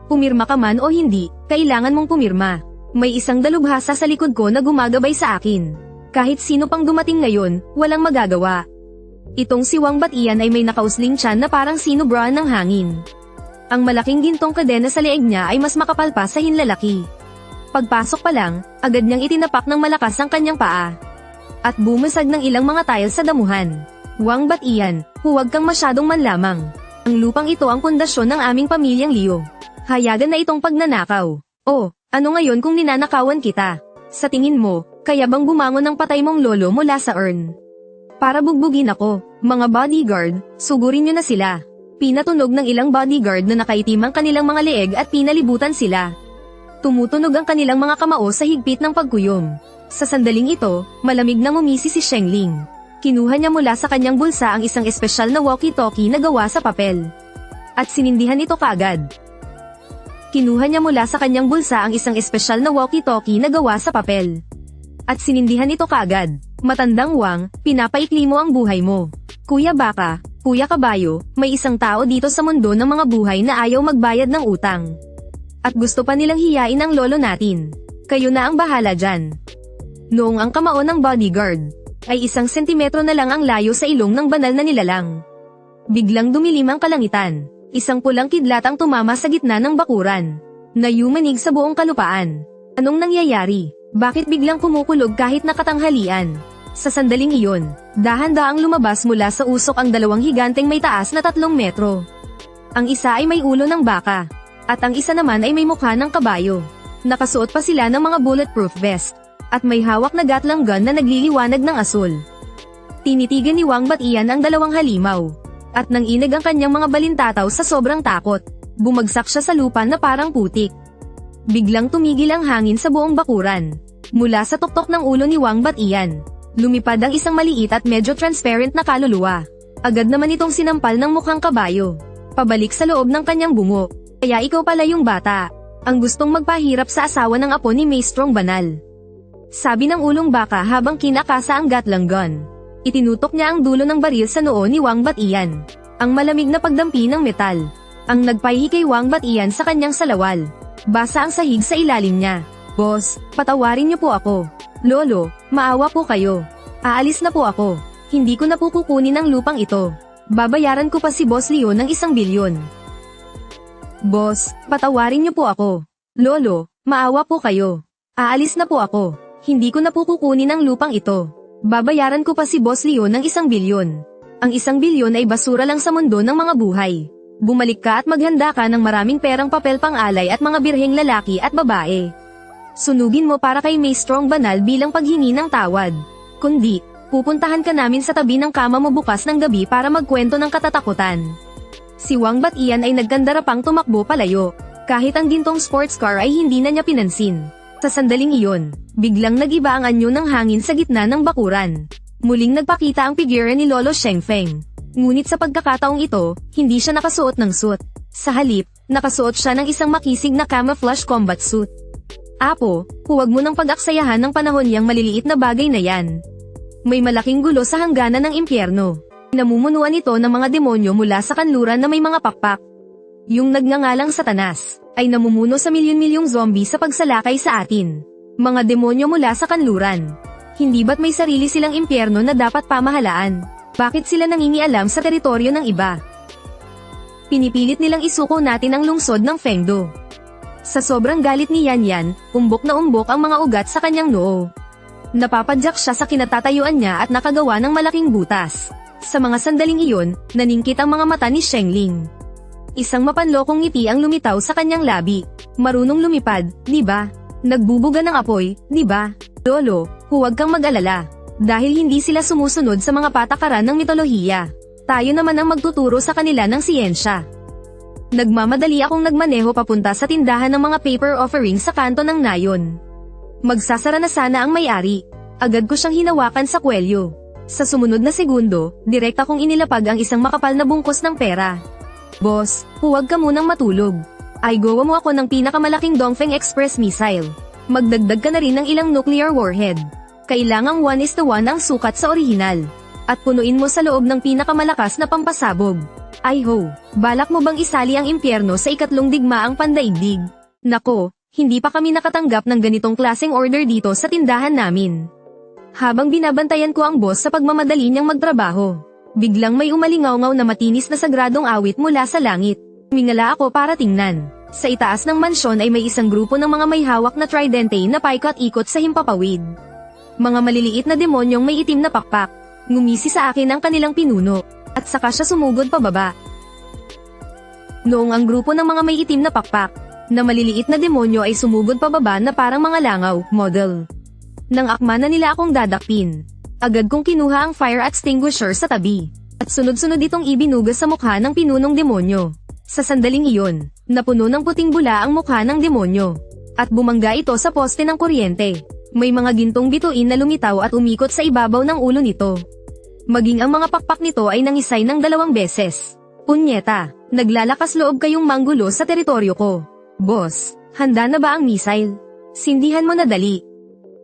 Pumirma ka man o hindi, kailangan mong pumirma. May isang dalubhasa sa likod ko na gumagabay sa akin. Kahit sino pang dumating ngayon, walang magagawa. Itong si Wang Batian ay may nakausling tiyan na parang sinubraan ng hangin. Ang malaking gintong kadena sa leeg niya ay mas makapal pa sa hinlalaki. Pagpasok pa lang, agad niyang itinapak ng malakas ang kanyang paa. At bumasag ng ilang mga tile sa damuhan. Wang Batian, huwag kang masyadong manlamang. Ang lupang ito ang pundasyon ng aming pamilyang Liu. Hayagan na itong pagnanakaw. Oh, ano ngayon kung ninanakawan kita? Sa tingin mo, kaya bang bumangon ng patay mong lolo mula sa urn? Para bugbugin ako, mga bodyguard, sugurin niyo na sila. Pinatunog ng ilang bodyguard na nakaitim ang kanilang mga leeg at pinalibutan sila. Tumutunog ang kanilang mga kamao sa higpit ng pagkuyom. Sa sandaling ito, malamig na ngumisi si Sheng Ling. Kinuha niya mula sa kanyang bulsa ang isang espesyal na walkie-talkie na gawa sa papel. At sinindihan ito kaagad. Kinuha niya mula sa kanyang bulsa ang isang espesyal na walkie-talkie na gawa sa papel. At sinindihan ito kaagad. Matandang Wang, pinapaikli mo ang buhay mo. Kuya Baka, Kuya Kabayo, may isang tao dito sa mundo ng mga buhay na ayaw magbayad ng utang. At gusto pa nilang hiyain ang lolo natin. Kayo na ang bahala dyan. Noong ang kamao ng bodyguard ay 1 sentimetro na lang ang layo sa ilong ng banal na nilalang. Biglang dumilim ang kalangitan. Isang pulang kidlat ang tumama sa gitna ng bakuran. Nayumanig sa buong kalupaan. Anong nangyayari? Bakit biglang kumukulog kahit nakatanghalian? Sa sandaling iyon, dahan-daang lumabas mula sa usok ang 2 higanteng may taas na 3 metro. Ang isa ay may ulo ng baka. At ang isa naman ay may mukha ng kabayo. Nakasuot pa sila ng mga bulletproof vest. at may hawak na gatlang gun na nagliliwanag ng asul. Tinitigan ni Wang Batian ang dalawang halimaw. At nang inag ang kanyang mga balintataw sa sobrang takot, bumagsak siya sa lupa na parang putik. Biglang tumigil ang hangin sa buong bakuran. Mula sa tuktok ng ulo ni Wang Batian, lumipad ang isang maliit at medyo transparent na kaluluwa. Agad naman itong sinampal ng mukhang kabayo, pabalik sa loob ng kanyang bungo. Kaya ikaw pala yung bata, ang gustong magpahirap sa asawa ng apo ni Maestrong Banal. Sabi ng ulong baka habang kinakasa ang gatlang gun. Itinutok niya ang dulo ng baril sa noo ni Wang Batian. Ang malamig na pagdampi ng metal, ang nagpaihi kay Wang Batian sa kanyang salawal. Basa ang sahig sa ilalim niya. Boss, patawarin niyo po ako. Lolo, maawa po kayo. Aalis na po ako. Hindi ko na po kukunin ang lupang ito. Babayaran ko pa si Boss Leo ng 1 bilyon. Boss, patawarin niyo po ako. Lolo, maawa po kayo. Aalis na po ako. Hindi ko na po kukunin ang lupang ito. Babayaran ko pa si Boss Leo ng 1 bilyon. Ang 1 bilyon ay basura lang sa mundo ng mga buhay. Bumalik ka at maghanda ka ng maraming perang papel pang-alay at mga birheng lalaki at babae. Sunugin mo para kay Maestrong Banal bilang paghingi ng tawad. Kundi, pupuntahan ka namin sa tabi ng kama mo bukas ng gabi para magkwento ng katatakutan. Si Wang Batian ay nagkandarapang tumakbo palayo, kahit ang gintong sports car ay hindi na niya pinansin. Sa sandaling iyon, biglang nagiba ang anyo ng hangin sa gitna ng bakuran. Muling nagpakita ang figura ni Lolo Shengfeng. Ngunit sa pagkakataong ito, hindi siya nakasuot ng suit. Sa halip, nakasuot siya ng isang makisig na camouflage combat suit. Apo, huwag mo nang pag-aksayahan ng panahon yang maliliit na bagay na yan. May malaking gulo sa hangganan ng impyerno. Namumunuan ito ng mga demonyo mula sa kanluran na may mga pakpak. Yung nagngangalang Satanas, ay namumuno sa milyon-milyong zombie sa pagsalakay sa atin. Mga demonyo mula sa kanluran. Hindi ba't may sarili silang impyerno na dapat pamahalaan? Bakit sila nangingialam sa teritoryo ng iba? Pinipilit nilang isuko natin ang lungsod ng Fengdo. Sa sobrang galit ni Yan Yan, umbok na umbok ang mga ugat sa kanyang noo. Napapadyak siya sa kinatatayuan niya at nakagawa ng malaking butas. Sa mga sandaling iyon, naningkit ang mga mata ni Shengling. Isang mapanlokong ngiti ang lumitaw sa kanyang labi. Marunong lumipad, di ba? Nagbubuga ng apoy, di ba? Lolo, huwag kang mag-alala. Dahil hindi sila sumusunod sa mga patakaran ng mitolohiya. Tayo naman ang magtuturo sa kanila ng siyensya. Nagmamadali akong nagmaneho papunta sa tindahan ng mga paper offerings sa kanto ng nayon. Magsasara na sana ang may-ari. Agad ko siyang hinawakan sa kwelyo. Sa sumunod na segundo, direkta kong inilapag ang isang makapal na bungkos ng pera. Boss, huwag ka munang matulog. Ay gawa mo ako ng pinakamalaking Dongfeng Express missile. Magdagdag ka na rin ng ilang nuclear warhead. Kailangang 1:1 ang sukat sa orihinal. At punuin mo sa loob ng pinakamalakas na pampasabog. Ay ho, balak mo bang isali ang impyerno sa 3 digmaang pandaigdig? Nako, hindi pa kami nakatanggap ng ganitong klaseng order dito sa tindahan namin. Habang binabantayan ko ang boss sa pagmamadali niyang magtrabaho, biglang may umalingaw-ngaw na matinis na sagradong awit mula sa langit. Mingala ako para tingnan. Sa itaas ng mansyon ay may isang grupo ng mga may hawak na tridente na paikot-ikot sa himpapawid. Mga maliliit na demonyong may itim na pakpak. Ngumisi sa akin ang kanilang pinuno, at saka siya sumugod pababa. Noong ang grupo ng mga may itim na pakpak, na maliliit na demonyo ay sumugod pababa na parang mga langaw, model. Nang akma na nila akong dadakpin, agad kong kinuha ang fire extinguisher sa tabi, at sunod-sunod itong ibinugas sa mukha ng pinunong demonyo. Sa sandaling iyon, napuno ng puting bula ang mukha ng demonyo, at bumangga ito sa poste ng kuryente. May mga gintong bituin na lumitaw at umikot sa ibabaw ng ulo nito. Maging ang mga pakpak nito ay nangisay ng 2 beses. Punyeta, naglalakas loob kayong manggulo sa teritoryo ko. Boss, handa na ba ang missile? Sindihan mo na dali.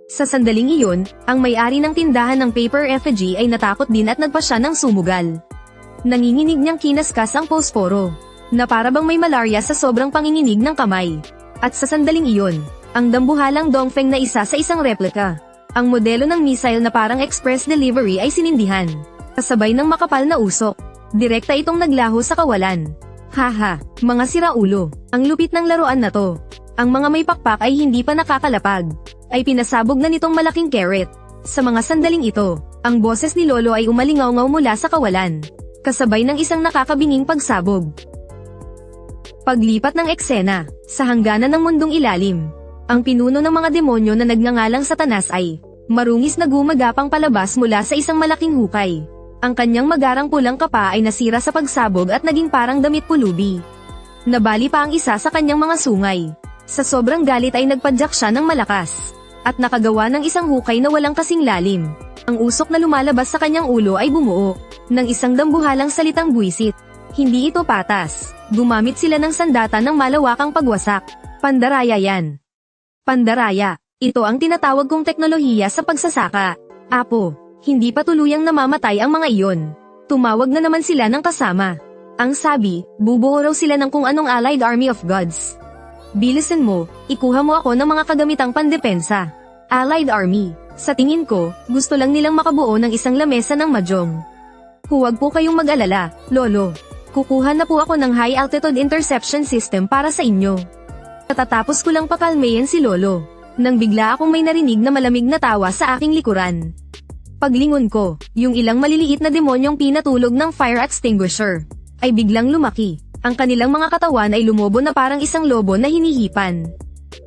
Sa sandaling iyon, ang may-ari ng tindahan ng paper effigy ay natakot din at nagpasya ng sumugal. Nanginginig niyang kinaskas ang posporo, na para bang may malaria sa sobrang panginginig ng kamay. At sa sandaling iyon, ang dambuhalang Dongfeng na isa sa isang replika. Ang modelo ng missile na parang express delivery ay sinindihan. Kasabay ng makapal na usok. Direkta itong naglaho sa kawalan. Haha, mga siraulo, ang lupit ng laruan na to. Ang mga may pakpak ay hindi pa nakakalapag. Ay pinasabog na nitong malaking carrot. Sa mga sandaling ito, ang boses ni Lolo ay umalingaw-ngaw mula sa kawalan. Kasabay ng isang nakakabinging pagsabog. Paglipat ng eksena, sa hangganan ng mundong ilalim. Ang pinuno ng mga demonyo na nagngangalang Satanas ay marungis na gumagapang palabas mula sa isang malaking hukay. Ang kanyang magarang pulang kapa ay nasira sa pagsabog at naging parang damit pulubi. Nabali pa ang isa sa kanyang mga sungay. Sa sobrang galit ay nagpadyak siya ng malakas at nakagawa ng isang hukay na walang kasing lalim. Ang usok na lumalabas sa kanyang ulo ay bumuo ng isang dambuhalang salitang buwisit. Hindi ito patas. Gumamit sila ng sandata ng malawakang pagwasak. Pandaraya yan. Pandaraya. Ito ang tinatawag kong teknolohiya sa pagsasaka. Apo, hindi pa tuluyang namamatay ang mga iyon. Tumawag na naman sila ng kasama. Ang sabi, bubuo raw sila ng kung anong allied army of gods. Bilisan mo, ikuha mo ako ng mga kagamitang pandepensa. Allied army. Sa tingin ko, gusto lang nilang makabuo ng isang lamesa ng mahjong. Huwag po kayong mag-alala, Lolo. Kukuha na po ako ng high altitude interception system para sa inyo. Katatapos ko lang pakalmayan si Lolo, nang bigla akong may narinig na malamig na tawa sa aking likuran. Paglingon ko, yung ilang maliliit na demonyong pinatulog ng fire extinguisher, ay biglang lumaki. Ang kanilang mga katawan ay lumobo na parang isang lobo na hinihipan.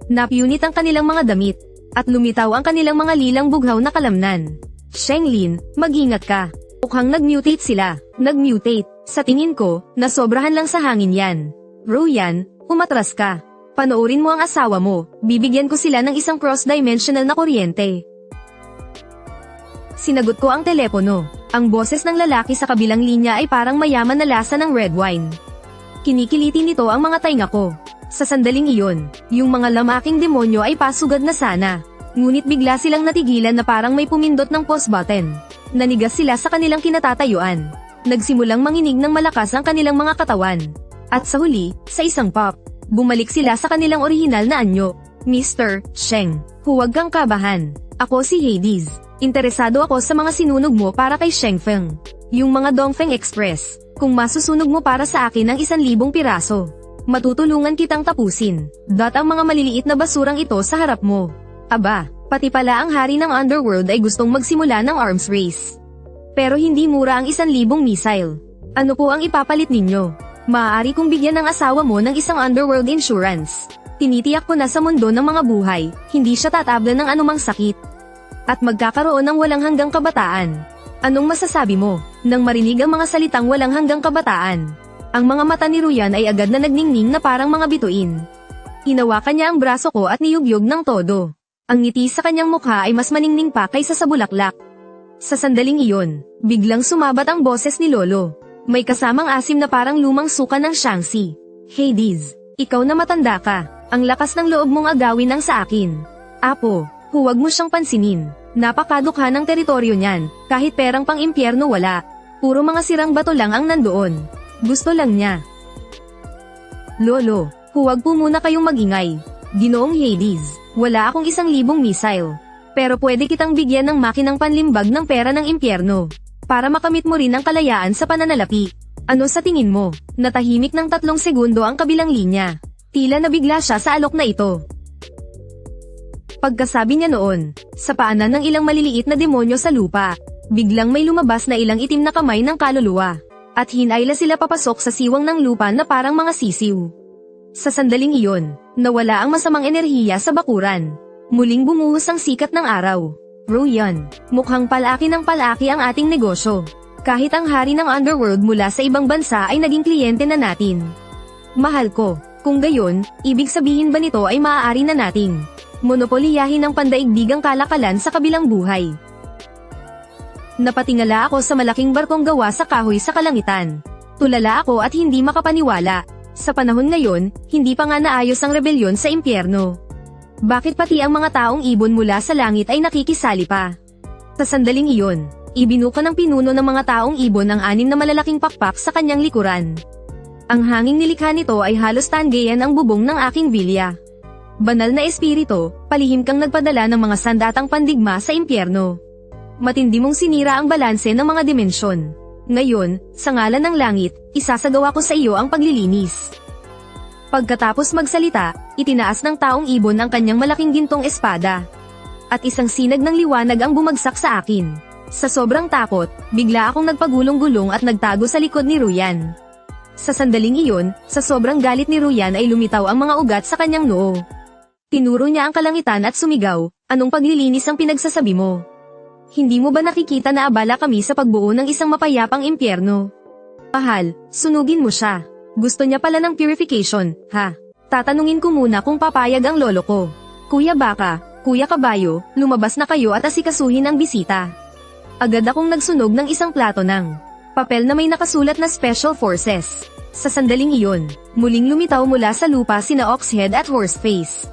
Napunit ang kanilang mga damit, at lumitaw ang kanilang mga lilang bughaw na kalamnan. Shenglin, mag-ingat ka. Mukhang nag-mutate sila. Nag-mutate. Sa tingin ko, nasobrahan lang sa hangin yan. Ruyan, umatras ka. Panoorin mo ang asawa mo, bibigyan ko sila ng isang cross-dimensional na kuryente. Sinagot ko ang telepono. Ang boses ng lalaki sa kabilang linya ay parang mayaman na lasa ng red wine. Kinikiliti nito ang mga tainga ko. Sa sandaling iyon, yung mga lamaking demonyo ay pasugad na sana. Ngunit bigla silang natigilan na parang may pumindot ng pause button. Nanigas sila sa kanilang kinatatayuan. Nagsimulang manginig ng malakas ang kanilang mga katawan. At sa huli, sa isang pop, bumalik sila sa kanilang orihinal na anyo. Mr. Sheng, huwag kang kabahan. Ako si Hades. Interesado ako sa mga sinunog mo para kay Shengfeng. Yung mga Dongfeng Express. Kung masusunog mo para sa akin ng 1,000 piraso, matutulungan kitang tapusin. Ang mga maliliit na basurang ito sa harap mo. Aba, pati pala ang hari ng underworld ay gustong magsimula ng arms race. Pero hindi mura ang 1,000 missile. Ano po ang ipapalit ninyo? Maaari kong bigyan ng asawa mo ng isang underworld insurance. Tinitiyak ko na sa mundo ng mga buhay, hindi siya tatablan ng anumang sakit. At magkakaroon ng walang hanggang kabataan. Anong masasabi mo, nang marinig ang mga salitang walang hanggang kabataan? Ang mga mata ni Ruyan ay agad na nagningning na parang mga bituin. Hinawakan niya ang braso ko at niyugyog ng todo. Ang ngiti sa kanyang mukha ay mas maningning pa kaysa sa bulaklak. Sa sandaling iyon, biglang sumabat ang boses ni Lolo. May kasamang asim na parang lumang suka ng Shaanxi. Hades, ikaw na matanda ka. Ang lakas ng loob mong agawin ang sa akin. Apo, huwag mo siyang pansinin. Napakadukha ng teritoryo niyan, kahit perang pang-impyerno wala. Puro mga sirang bato lang ang nandoon. Gusto lang niya. Lolo, huwag po muna kayong magingay. Ginoong Hades, wala akong 1,000 missile. Pero pwede kitang bigyan ng makinang panlimbag ng pera ng impyerno. Para makamit mo rin ang kalayaan sa pananalapi. Ano sa tingin mo? Natahimik ng 3 segundo ang kabilang linya. Tila nabigla siya sa alok na ito. Pagkasabi niya noon, sa paanan ng ilang maliliit na demonyo sa lupa, biglang may lumabas na ilang itim na kamay ng kaluluwa. At hinayla sila papasok sa siwang ng lupa na parang mga sisiw. Sa sandaling iyon, nawala ang masamang enerhiya sa bakuran. Muling bumuhos ang sikat ng araw. Ruyan, mukhang palaki ng palaki ang ating negosyo. Kahit ang hari ng underworld mula sa ibang bansa ay naging kliyente na natin. Mahal ko, kung gayon, ibig sabihin ba nito ay maaari na nating monopoliyahin ang pandaigdigang kalakalan sa kabilang buhay. Napatingala ako sa malaking barkong gawa sa kahoy sa kalangitan. Tulala ako at hindi makapaniwala. Sa panahon ngayon, hindi pa nga naayos ang rebelyon sa impyerno. Bakit pati ang mga taong ibon mula sa langit ay nakikisali pa? Sa sandaling iyon, ibinuka ng pinuno ng mga taong ibon ang 6 na malalaking pakpak sa kanyang likuran. Ang hanging nilikha nito ay halos tanggayan ang bubong ng aking vilya. Banal na espiritu, palihim kang nagpadala ng mga sandatang pandigma sa impyerno. Matindi mong sinira ang balanse ng mga dimensyon. Ngayon, sa ngalan ng langit, isasagawa ko sa iyo ang paglilinis. Pagkatapos magsalita, itinaas ng taong ibon ang kanyang malaking gintong espada. At isang sinag ng liwanag ang bumagsak sa akin. Sa sobrang takot, bigla akong nagpagulong-gulong at nagtago sa likod ni Ruyan. Sa sandaling iyon, sa sobrang galit ni Ruyan ay lumitaw ang mga ugat sa kanyang noo. Tinuro niya ang kalangitan at sumigaw, anong paglilinis ang pinagsasabi mo? Hindi mo ba nakikita na abala kami sa pagbuo ng isang mapayapang impyerno? Mahal, sunugin mo siya. Gusto niya pala ng purification, ha? Tatanungin ko muna kung papayag ang lolo ko. Kuya Baka, Kuya Kabayo, lumabas na kayo at asikasuhin ang bisita. Agad akong nagsunog ng isang plato ng papel na may nakasulat na Special Forces. Sa sandaling iyon, muling lumitaw mula sa lupa sina Oxhead at Horseface.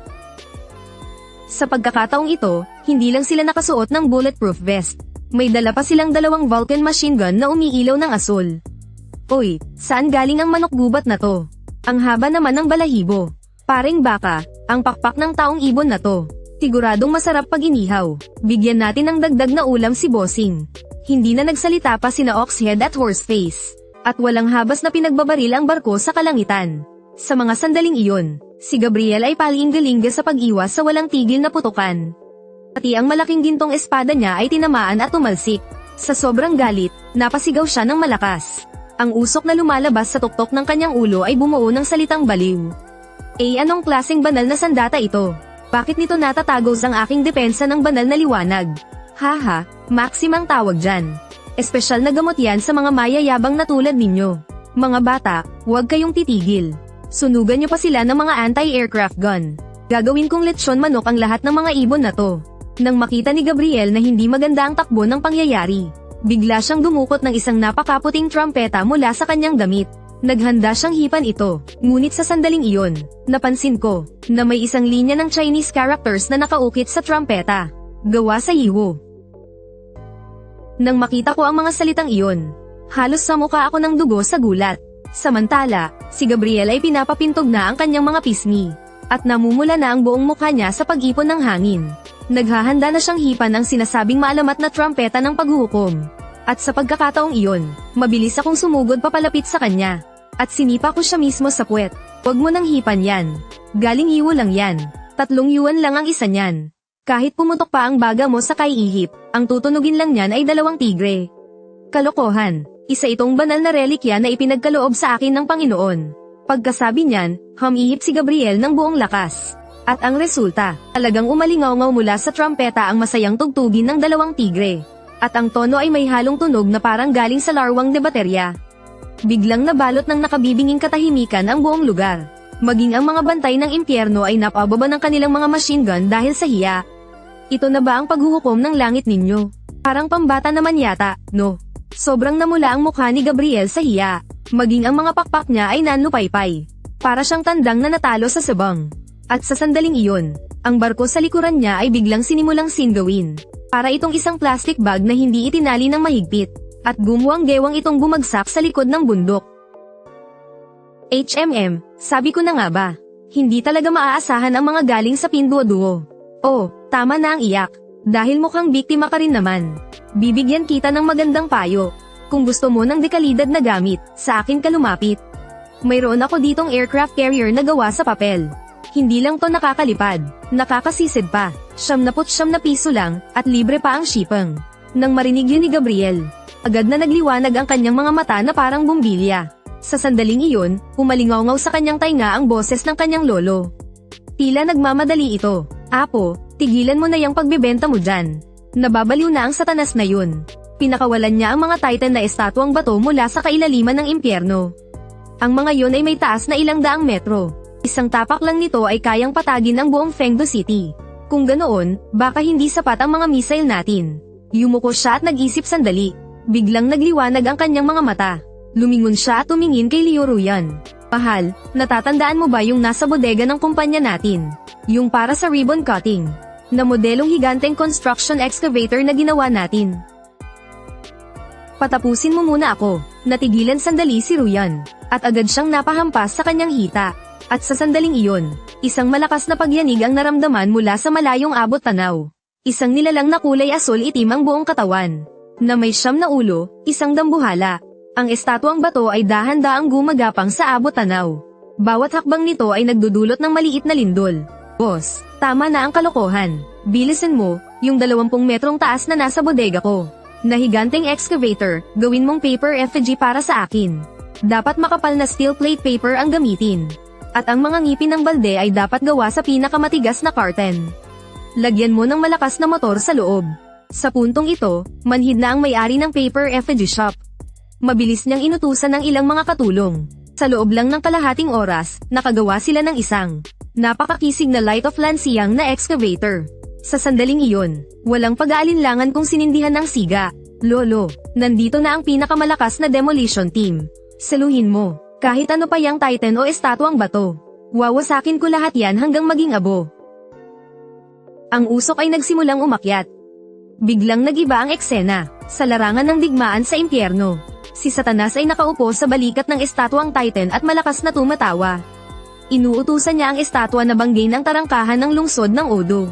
Sa pagkakataong ito, hindi lang sila nakasuot ng bulletproof vest. May dala pa silang dalawang Vulcan machine gun na umiilaw ng asul. Oy, saan galing ang manok gubat na to? Ang haba naman ng balahibo. Paring Baka, ang pakpak ng taong ibon na to. Siguradong masarap pag inihaw. Bigyan natin ng dagdag na ulam si Bossing. Hindi na nagsalita pa sina Oxhead at Horseface. At walang habas na pinagbabaril ang barko sa kalangitan. Sa mga sandaling iyon, si Gabriel ay palingga-lingga sa pag-iwas sa walang tigil na putukan. Pati ang malaking gintong espada niya ay tinamaan at tumalsik. Sa sobrang galit, napasigaw siya ng malakas. Ang usok na lumalabas sa tuktok ng kanyang ulo ay bumuo ng salitang baliw. Anong klaseng banal na sandata ito? Bakit nito natatagos ang aking depensa ng banal na liwanag? Haha, Maxim ang tawag dyan. Espesyal na gamot yan sa mga mayayabang na tulad ninyo. Mga bata, huwag kayong titigil. Sunugan niyo pa sila ng mga anti-aircraft gun. Gagawin kong lechon manok ang lahat ng mga ibon na to. Nang makita ni Gabriel na hindi maganda ang takbo ng pangyayari, bigla siyang dumukot ng isang napakaputing trumpeta mula sa kanyang damit. Naghanda siyang hipan ito, ngunit sa sandaling iyon, napansin ko, na may isang linya ng Chinese characters na nakaukit sa trumpeta. Gawa sa yiwo. Nang makita ko ang mga salitang iyon, halos samukha ako ng dugo sa gulat. Samantala, si Gabriel ay pinapapintog na ang kanyang mga pisngi, at namumula na ang buong mukha niya sa pag-ipon ng hangin. Naghahanda na siyang hipan ang sinasabing maalamat na trumpeta ng paghuhukom. At sa pagkakataong iyon, mabilis akong sumugod papalapit sa kanya. At sinipa ko siya mismo sa puwet. Huwag mo nang hipan yan. Galing yiwo lang yan. 3 yuan lang ang isa niyan. Kahit pumutok pa ang baga mo sa kaiihip, ang tutunugin lang niyan ay 2 tigre. Kalokohan. Isa itong banal na relikya na ipinagkaloob sa akin ng Panginoon. Pagkasabi niyan, humihip si Gabriel ng buong lakas. At ang resulta, talagang umalingaw-ngaw mula sa trumpeta ang masayang tugtugin ng 2 tigre. At ang tono ay may halong tunog na parang galing sa larwang de baterya. Biglang nabalot ng nakabibinging katahimikan ang buong lugar. Maging ang mga bantay ng impyerno ay napababa ng kanilang mga machine gun dahil sa hiya. Ito na ba ang paghuhukom ng langit ninyo? Parang pambata naman yata, no? Sobrang namula ang mukha ni Gabriel sa hiya. Maging ang mga pakpak niya ay nanlupaypay. Para siyang tandang na natalo sa sabang. At sa sandaling iyon, ang barko sa likuran niya ay biglang sinimulang singgawin. Para itong isang plastic bag na hindi itinali ng mahigpit. At gumuwang-gewang itong bumagsak sa likod ng bundok. Sabi ko na nga ba? Hindi talaga maaasahan ang mga galing sa Pinduoduo. Oh, tama na ang iyak. Dahil mukhang biktima ka rin naman. Bibigyan kita ng magandang payo. Kung gusto mo ng dekalidad na gamit, sa akin ka lumapit. Mayroon ako ditong aircraft carrier na gawa sa papel. Hindi lang to nakakalipad, nakakasisid pa. 79 na piso lang, at libre pa ang shipping. Nang marinig yun ni Gabriel, agad na nagliwanag ang kanyang mga mata na parang bumbilya. Sa sandaling iyon, umalingaw-ngaw sa kanyang tainga ang boses ng kanyang lolo. Tila nagmamadali ito. Apo, tigilan mo na yung pagbebenta mo dyan. Nababaliw na ang satanas na yun. Pinakawalan niya ang mga titan na estatwang bato mula sa kailaliman ng impyerno. Ang mga yon ay may taas na 100 metro. Isang tapak lang nito ay kayang patagin ang buong Fengdu City. Kung ganoon, baka hindi sapat ang mga missile natin. Yumuko siya at nag-isip sandali. Biglang nagliwanag ang kanyang mga mata. Lumingon siya at tumingin kay Liu Ruyan. Mahal, natatandaan mo ba yung nasa bodega ng kumpanya natin? Yung para sa ribbon cutting. Na modelong higanteng construction excavator na ginawa natin. Patapusin mo muna ako. Natigilan sandali si Ruyan. At agad siyang napahampas sa kanyang hita. At sa sandaling iyon, isang malakas na pagyanig ang naramdaman mula sa malayong abot tanaw. Isang nilalang na kulay asul itim ang buong katawan. Na may 9 na ulo, isang dambuhala. Ang estatwang bato ay dahan-daang gumagapang sa abot tanaw. Bawat hakbang nito ay nagdudulot ng maliit na lindol. Boss, tama na ang kalokohan. Bilisan mo, yung 20 metrong taas na nasa bodega ko. Na higanteng excavator, gawin mong paper effigy para sa akin. Dapat makapal na steel plate paper ang gamitin. At ang mga ngipin ng balde ay dapat gawa sa pinakamatigas na karton. Lagyan mo ng malakas na motor sa loob. Sa puntong ito, manhid na ang may-ari ng paper effigy shop. Mabilis niyang inutusan ng ilang mga katulong. Sa loob lang ng kalahating oras, nakagawa sila ng isang napakakisig na light of Lanciang na excavator. Sa sandaling iyon, walang pag-aalinlangan kung sinindihan ng siga. Lolo, nandito na ang pinakamalakas na demolition team. Saluhin mo, kahit ano pa yang titan o estatwang bato. Wawasakin ko lahat yan hanggang maging abo. Ang usok ay nagsimulang umakyat. Biglang nagiba ang eksena, sa larangan ng digmaan sa impyerno. Si Satanas ay nakaupo sa balikat ng estatwang titan at malakas na tumatawa. Inuutusan niya ang estatwa na banggin ang tarangkahan ng lungsod ng Odo.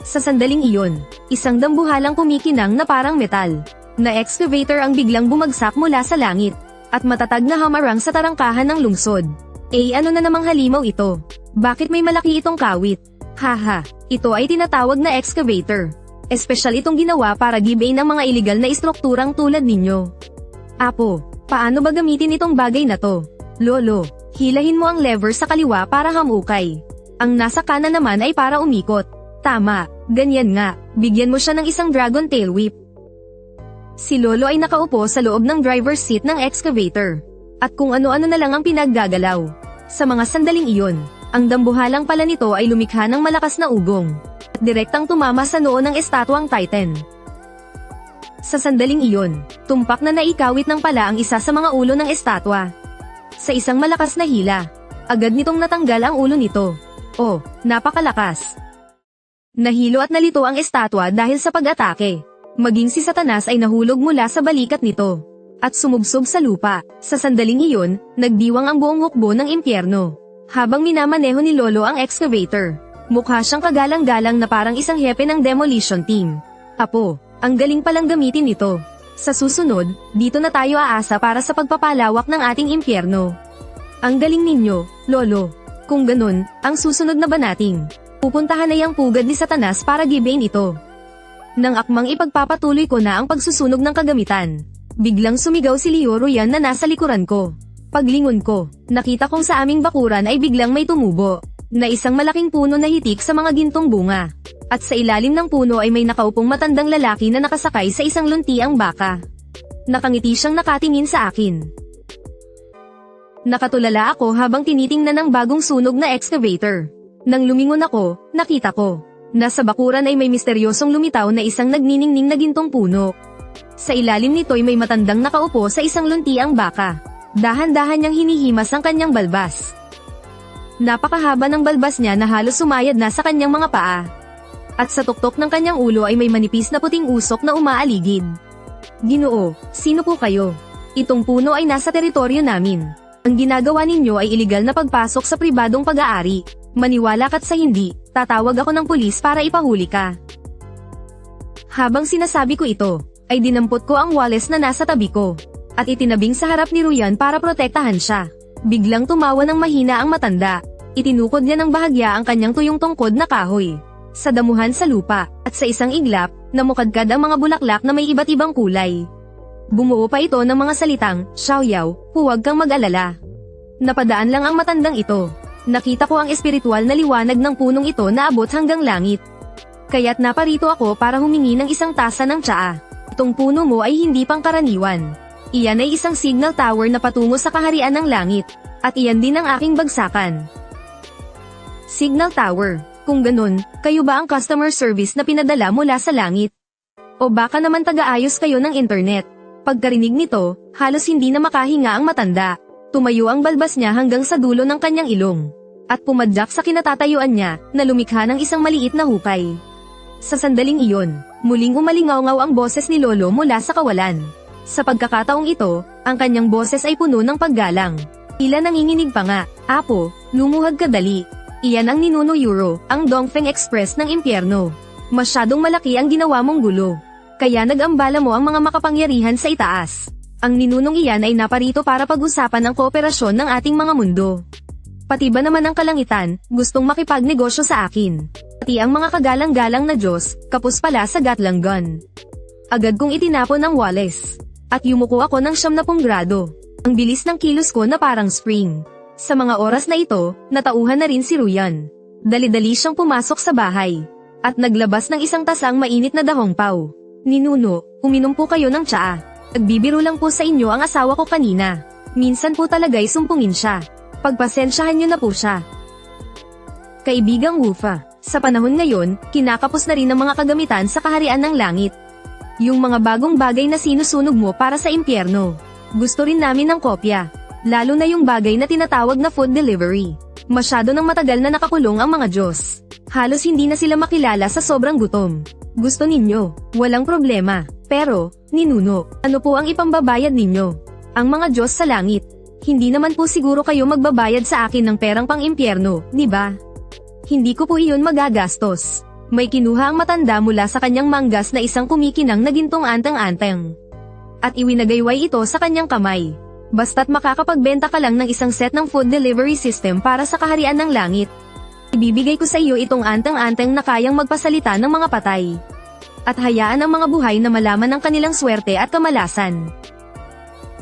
Sa sandaling iyon, isang dambuhalang kumikinang na parang metal na excavator ang biglang bumagsak mula sa langit, at matatag na hamarang sa tarangkahan ng lungsod. Ano na namang halimaw ito? Bakit may malaki itong kawit? Haha, ito ay tinatawag na excavator. Espesyal itong ginawa para giveaway ng mga iligal na istrukturang tulad ninyo. Apo, paano ba gamitin itong bagay na to? Lolo, hilahin mo ang lever sa kaliwa para hamukay. Ang nasa kanan naman ay para umikot. Tama, ganyan nga, bigyan mo siya ng isang dragon tail whip. Si Lolo ay nakaupo sa loob ng driver's seat ng excavator. At kung ano-ano na lang ang pinaggagalaw. Sa mga sandaling iyon, ang dambuhalang pala nito ay lumikha ng malakas na ugong. At direktang tumama sa noo ng estatwang titan. Sa sandaling iyon, tumpak na naikawit ng pala ang isa sa mga ulo ng estatwa. Sa isang malakas na hila, agad nitong natanggal ang ulo nito. Oh, napakalakas. Nahilo at nalito ang estatwa dahil sa pag-atake. Maging si Satanas ay nahulog mula sa balikat nito. At sumubsob sa lupa. Sa sandaling iyon, nagdiwang ang buong hukbo ng impyerno. Habang minamaneho ni Lolo ang excavator, mukha siyang kagalang-galang na parang isang hepe ng demolition team. Apo, ang galing palang gamitin ito. Sa susunod, dito na tayo aasa para sa pagpapalawak ng ating impyerno. Ang galing ninyo, Lolo. Kung ganun, ang susunod na ba nating pupuntahan na yung pugad ni Satanas para giveaway ito? Nang akmang ipagpapatuloy ko na ang pagsusunog ng kagamitan, biglang sumigaw si Leo Royan na nasa likuran ko. Paglingon ko, nakita kong sa aming bakuran ay biglang may tumubo na isang malaking puno na hitik sa mga gintong bunga. At sa ilalim ng puno ay may nakaupong matandang lalaki na nakasakay sa isang luntiang baka. Nakangiti siyang nakatingin sa akin. Nakatulala ako habang tinitingnan ang bagong sunog na excavator. Nang lumingon ako, nakita ko. Nasa bakuran ay may misteryosong lumitaw na isang nagniningning na gintong puno. Sa ilalim nito ay may matandang nakaupo sa isang luntiang baka. Dahan-dahan niyang hinihimas ang kanyang balbas. Napakahaba ng balbas niya na halos sumayad na sa kanyang mga paa. At sa tuktok ng kanyang ulo ay may manipis na puting usok na umaaligid. Ginoo, sino po kayo? Itong puno ay nasa teritoryo namin. Ang ginagawa ninyo ay iligal na pagpasok sa pribadong pag-aari. Maniwala ka't sa hindi, tatawag ako ng pulis para ipahuli ka. Habang sinasabi ko ito, ay dinampot ko ang wales na nasa tabi ko. At itinabing sa harap ni Ruyan para protektahan siya. Biglang tumawa ng mahina ang matanda. Itinukod niya ng bahagya ang kanyang tuyong tungkod na kahoy sa damuhan sa lupa, at sa isang iglap, namukadkad ang mga bulaklak na may iba't ibang kulay. Bumuo pa ito ng mga salitang, "Xiaoyao, huwag kang mag-alala." Napadaan lang ang matandang ito. Nakita ko ang espiritual na liwanag ng punong ito na abot hanggang langit. Kaya't naparito ako para humingi ng isang tasa ng tsaa. Itong puno mo ay hindi pangkaraniwan. Iyan ay isang signal tower na patungo sa kaharian ng langit, at iyan din ang aking bagsakan. Signal tower. Kung ganun, kayo ba ang customer service na pinadala mula sa langit? O baka naman taga-ayos kayo ng internet? Pagkarinig nito, halos hindi na makahinga ang matanda. Tumayo ang balbas niya hanggang sa dulo ng kanyang ilong. At pumadyak sa kinatatayuan niya, na lumikha ng isang maliit na hukay. Sa sandaling iyon, muling umalingaw-ngaw ang boses ni Lolo mula sa kawalan. Sa pagkakataong ito, ang kanyang boses ay puno ng paggalang. Tila nanginginig pa nga, "Apo, lumuhad ka dali. Iyan ang Ninuno Euro, ang Dongfeng Express ng impyerno. Masyadong malaki ang ginawa mong gulo. Kaya nag-ambala mo ang mga makapangyarihan sa itaas. Ang ninunong iyan ay naparito para pag-usapan ang kooperasyon ng ating mga mundo. Pati ba naman ang kalangitan, gustong makipagnegosyo sa akin. Pati ang mga kagalang-galang na Diyos, kapos pala sa Gatling gun." Agad kong itinapon ang wales. At yumuko ako ng 70 grado. Ang bilis ng kilos ko na parang spring. Sa mga oras na ito, natauhan na rin si Ruyan. Dali-dali siyang pumasok sa bahay. At naglabas ng isang tasang mainit na dahong pau. Ninuno, uminom po kayo ng tsaa. Nagbibiro lang po sa inyo ang asawa ko kanina. Minsan po talaga'y sumpungin siya. Pagpasensyahan niyo na po siya. Kaibigang Wufa, sa panahon ngayon, kinakapos na rin ang mga kagamitan sa kaharian ng langit. Yung mga bagong bagay na sinusunog mo para sa impyerno. Gusto rin namin ng kopya. Lalo na yung bagay na tinatawag na food delivery. Masyado nang matagal na nakakulong ang mga Diyos. Halos hindi na sila makilala sa sobrang gutom. Gusto ninyo, walang problema. Pero, ninuno, ano po ang ipambabayad ninyo? Ang mga Diyos sa langit. Hindi naman po siguro kayo magbabayad sa akin ng perang pang-impyerno, di ba? Hindi ko po iyon magagastos. May kinuha ang matanda mula sa kanyang manggas na isang kumikinang na gintong anteng-anteng. At iwinagayway ito sa kanyang kamay. Basta't makakapagbenta ka lang ng isang set ng food delivery system para sa kaharian ng langit. Ibibigay ko sa iyo itong anteng-anteng na kayang magpasalita ng mga patay. At hayaan ang mga buhay na malaman ang kanilang swerte at kamalasan.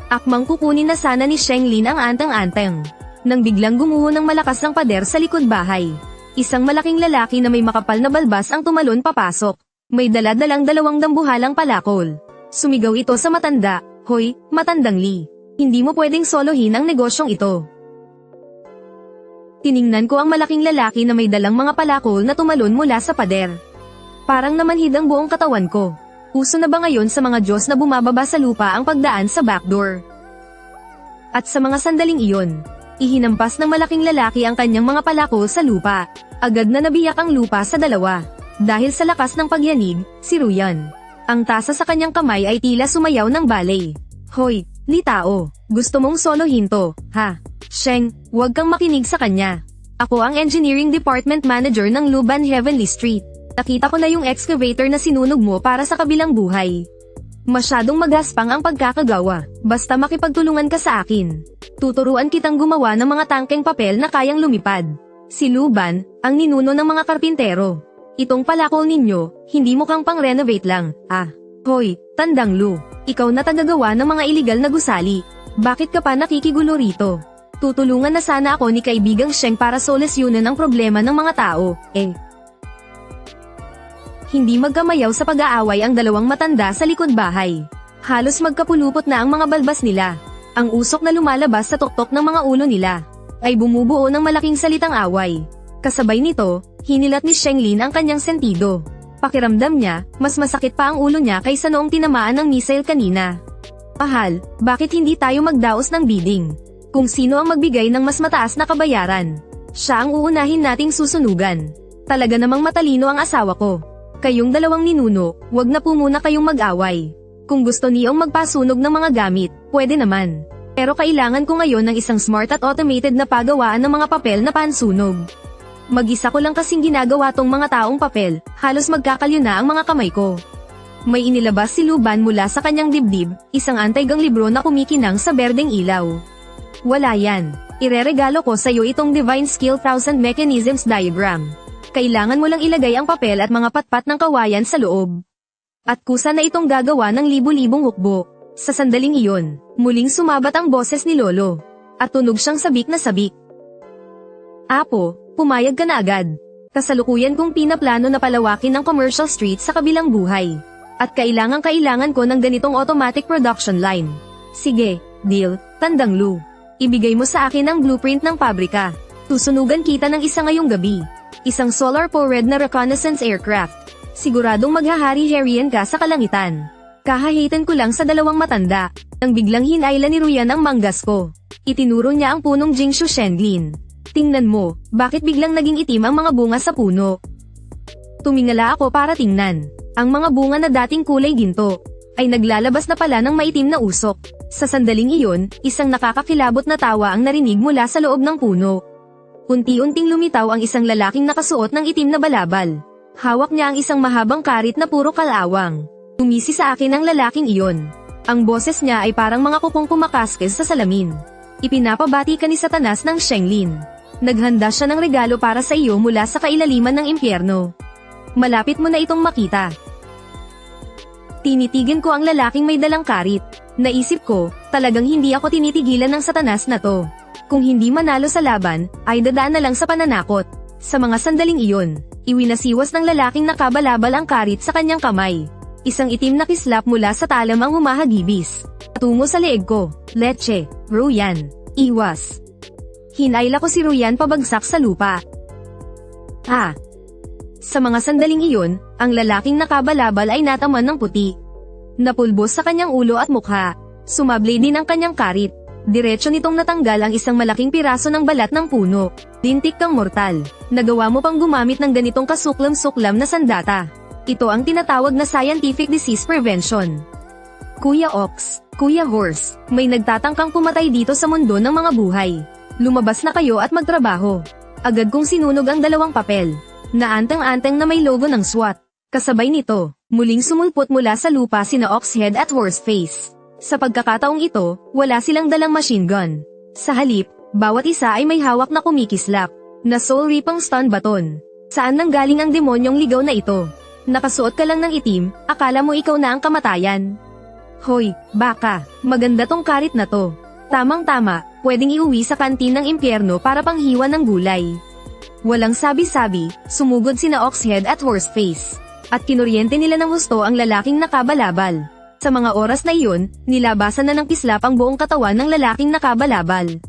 Akmang kukunin na sana ni Shenglin ang anteng-anteng. Nang biglang gumuho ng malakas ang pader sa likod bahay. Isang malaking lalaki na may makapal na balbas ang tumalon papasok. May dala-dalang 2 dambuhalang palakol. Sumigaw ito sa matanda, "Hoy, matandang Lee. Hindi mo pwedeng solohin ang negosyong ito." Tiningnan ko ang malaking lalaki na may dalang mga palakol na tumalon mula sa pader. Parang namanhid ang buong katawan ko. Uso na ba ngayon sa mga Diyos na bumababa sa lupa ang pagdaan sa backdoor? At sa mga sandaling iyon, ihinampas ng malaking lalaki ang kanyang mga palakol sa lupa. Agad na nabiyak ang lupa sa dalawa. Dahil sa lakas ng pagyanig, si Ruyan. Ang tasa sa kanyang kamay ay tila sumayaw ng balay. "Hoy, Litao, gusto mong solohin to, ha? Sheng, huwag kang makinig sa kanya. Ako ang Engineering Department Manager ng Luban Heavenly Street. Nakita ko na yung excavator na sinunog mo para sa kabilang buhay. Masyadong magaspang ang pagkakagawa, basta makipagtulungan ka sa akin. Tuturuan kitang gumawa ng mga tangkeng papel na kayang lumipad." Si Luban, ang ninuno ng mga karpintero. "Itong palakol ninyo, hindi mukhang pang-renovate lang, ah. Hoy, Tandang Lu, ikaw na tagagawa ng mga iligal na gusali. Bakit ka pa nakikigulo rito? Tutulungan na sana ako ni kaibigang Sheng para solusyonan ang problema ng mga tao, eh." Hindi magkamayaw sa pag-aaway ang dalawang matanda sa likod bahay. Halos magkapulupot na ang mga balbas nila. Ang usok na lumalabas sa tuktok ng mga ulo nila ay bumubuo ng malaking salitang away. Kasabay nito, hinilat ni Shenglin ang kanyang sentido. Pakiramdam niya, mas masakit pa ang ulo niya kaysa noong tinamaan ng missile kanina. "Mahal, bakit hindi tayo magdaos ng bidding? Kung sino ang magbigay ng mas mataas na kabayaran, siya ang uunahin nating susunugan. Talaga namang matalino ang asawa ko. Kayong dalawang ninuno, wag na po muna kayong mag-away. Kung gusto niyong magpasunog ng mga gamit, pwede naman. Pero kailangan ko ngayon ng isang smart at automated na pagawaan ng mga papel na pansunog. Mag-isa ko lang kasing ginagawa tong mga taong papel, halos magkakalyo na ang mga kamay ko." May inilabas si Luban mula sa kanyang dibdib, isang antaygang libro na kumikinang sa berdeng ilaw. "Wala yan. Ireregalo ko sa iyo itong Divine Skill 1000 Mechanisms Diagram. Kailangan mo lang ilagay ang papel at mga patpat ng kawayan sa loob. At kusa na itong gagawa ng libu-libong hukbo." Sa sandaling iyon, muling sumabat ang boses ni Lolo. At tunog siyang sabik na sabik. "Apo, pumayag ka na agad. Kasalukuyan kong pinaplano na palawakin ang commercial street sa kabilang buhay. At kailangan ko ng ganitong automatic production line. Sige, deal, Tandang Lu. Ibigay mo sa akin ang blueprint ng pabrika. Tusunugan kita ng isa ngayong gabi. Isang solar-powered na reconnaissance aircraft. Siguradong maghahari-harian ka sa kalangitan." Kahahitan ko lang sa dalawang matanda, nang biglang hinayla ni Ruyan ang manggas ko. Itinuro niya ang punong Jingshu Shenglin. "Tingnan mo, bakit biglang naging itim ang mga bunga sa puno?" Tumingala ako para tingnan. Ang mga bunga na dating kulay ginto, ay naglalabas na pala ng maitim na usok. Sa sandaling iyon, isang nakakakilabot na tawa ang narinig mula sa loob ng puno. Unti-unting lumitaw ang isang lalaking nakasuot ng itim na balabal. Hawak niya ang isang mahabang karit na puro kalawang. Tumisi sa akin ang lalaking iyon. Ang boses niya ay parang mga kukong kumakaskes sa salamin. "Ipinapabati ka ni Satanas ng Shenglin. Naghanda siya ng regalo para sa iyo mula sa kailaliman ng impyerno. Malapit mo na itong makita." Tinitigan ko ang lalaking may dalang karit. Naisip ko, talagang hindi ako tinitigilan ng Satanas na to. Kung hindi manalo sa laban, ay dadaan na lang sa pananakot. Sa mga sandaling iyon, iwinasiwas ng lalaking nakabalabal ang karit sa kanyang kamay. Isang itim na kislap mula sa talam ang humahagibis. Tungo sa leeg ko, leche, Ruyan, iwas. Hinayla ko si Ruyan pabagsak sa lupa. Sa mga sandaling iyon, ang lalaking nakabalabal ay nataman ng puti. Napulbos sa kanyang ulo at mukha. Sumabli din ang kanyang karit. Diretso nitong natanggal ang isang malaking piraso ng balat ng puno. Lintik kang mortal. Nagawa mo pang gumamit ng ganitong kasuklam-suklam na sandata. Ito ang tinatawag na scientific disease prevention. Kuya Ox, Kuya Horse, may nagtatangkang pumatay dito sa mundo ng mga buhay. Lumabas na kayo at magtrabaho. Agad kong sinunog ang dalawang papel. Naanteng-anteng na may logo ng SWAT. Kasabay nito, muling sumulpot mula sa lupa sina Oxhead at Horseface. Sa pagkakataong ito, wala silang dalang machine gun. Sa halip, bawat isa ay may hawak na kumikislap, na soul-ripang stun baton. Saan nanggaling ang demonyong ligaw na ito? Nakasuot ka lang ng itim, akala mo ikaw na ang kamatayan. Hoy, baka, maganda tong karit na to. Tamang-tama, pwedeng iuwi sa kantin ng impyerno para panghiwa ng gulay. Walang sabi-sabi, sumugod sina Oxhead at Horseface. At kinuryente nila ng husto ang lalaking nakabalabal. Sa mga oras na iyon, nilabasan na ng kislap ang buong katawan ng lalaking nakabalabal.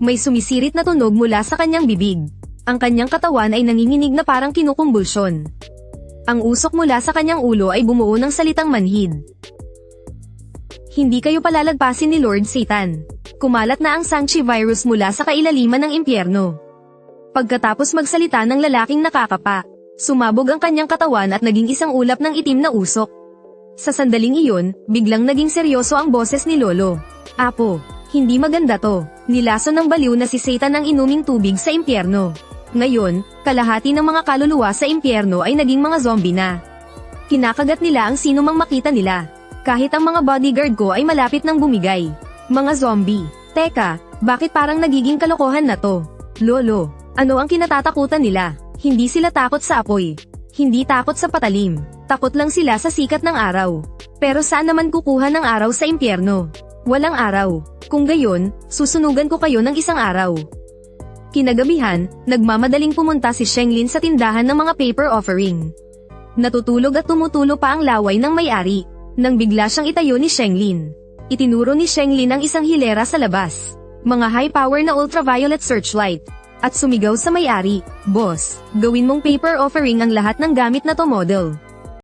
May sumisirit na tunog mula sa kanyang bibig. Ang kanyang katawan ay nanginginig na parang kinukumbulsyon. Ang usok mula sa kanyang ulo ay bumuo ng salitang manhid. Hindi kayo palalagpasin ni Lord Satan. Kumalat na ang Sanchi virus mula sa kailaliman ng impyerno. Pagkatapos magsalita ng lalaking nakakapa, sumabog ang kanyang katawan at naging isang ulap ng itim na usok. Sa sandaling iyon, biglang naging seryoso ang boses ni Lolo. Apo, hindi maganda to. Nilason ng baliw na si Satan ang inuming tubig sa impyerno. Ngayon, kalahati ng mga kaluluwa sa impyerno ay naging mga zombie na. Kinakagat nila ang sino mang makita nila. Kahit ang mga bodyguard ko ay malapit nang bumigay. Mga zombie. Teka, bakit parang nagiging kalokohan na to? Lolo, ano ang kinatatakutan nila? Hindi sila takot sa apoy. Hindi takot sa patalim. Takot lang sila sa sikat ng araw. Pero saan naman kukuha ng araw sa impyerno? Walang araw. Kung gayon, susunugan ko kayo ng isang araw. Kinagabihan, nagmamadaling pumunta si Shenglin sa tindahan ng mga paper offering. Natutulog at tumutulo pa ang laway ng may-ari, nang bigla siyang itayo ni Shenglin. Itinuro ni Shenglin ang isang hilera sa labas. Mga high-power na ultraviolet searchlight. At sumigaw sa may-ari, Boss, gawin mong paper offering ang lahat ng gamit na to model.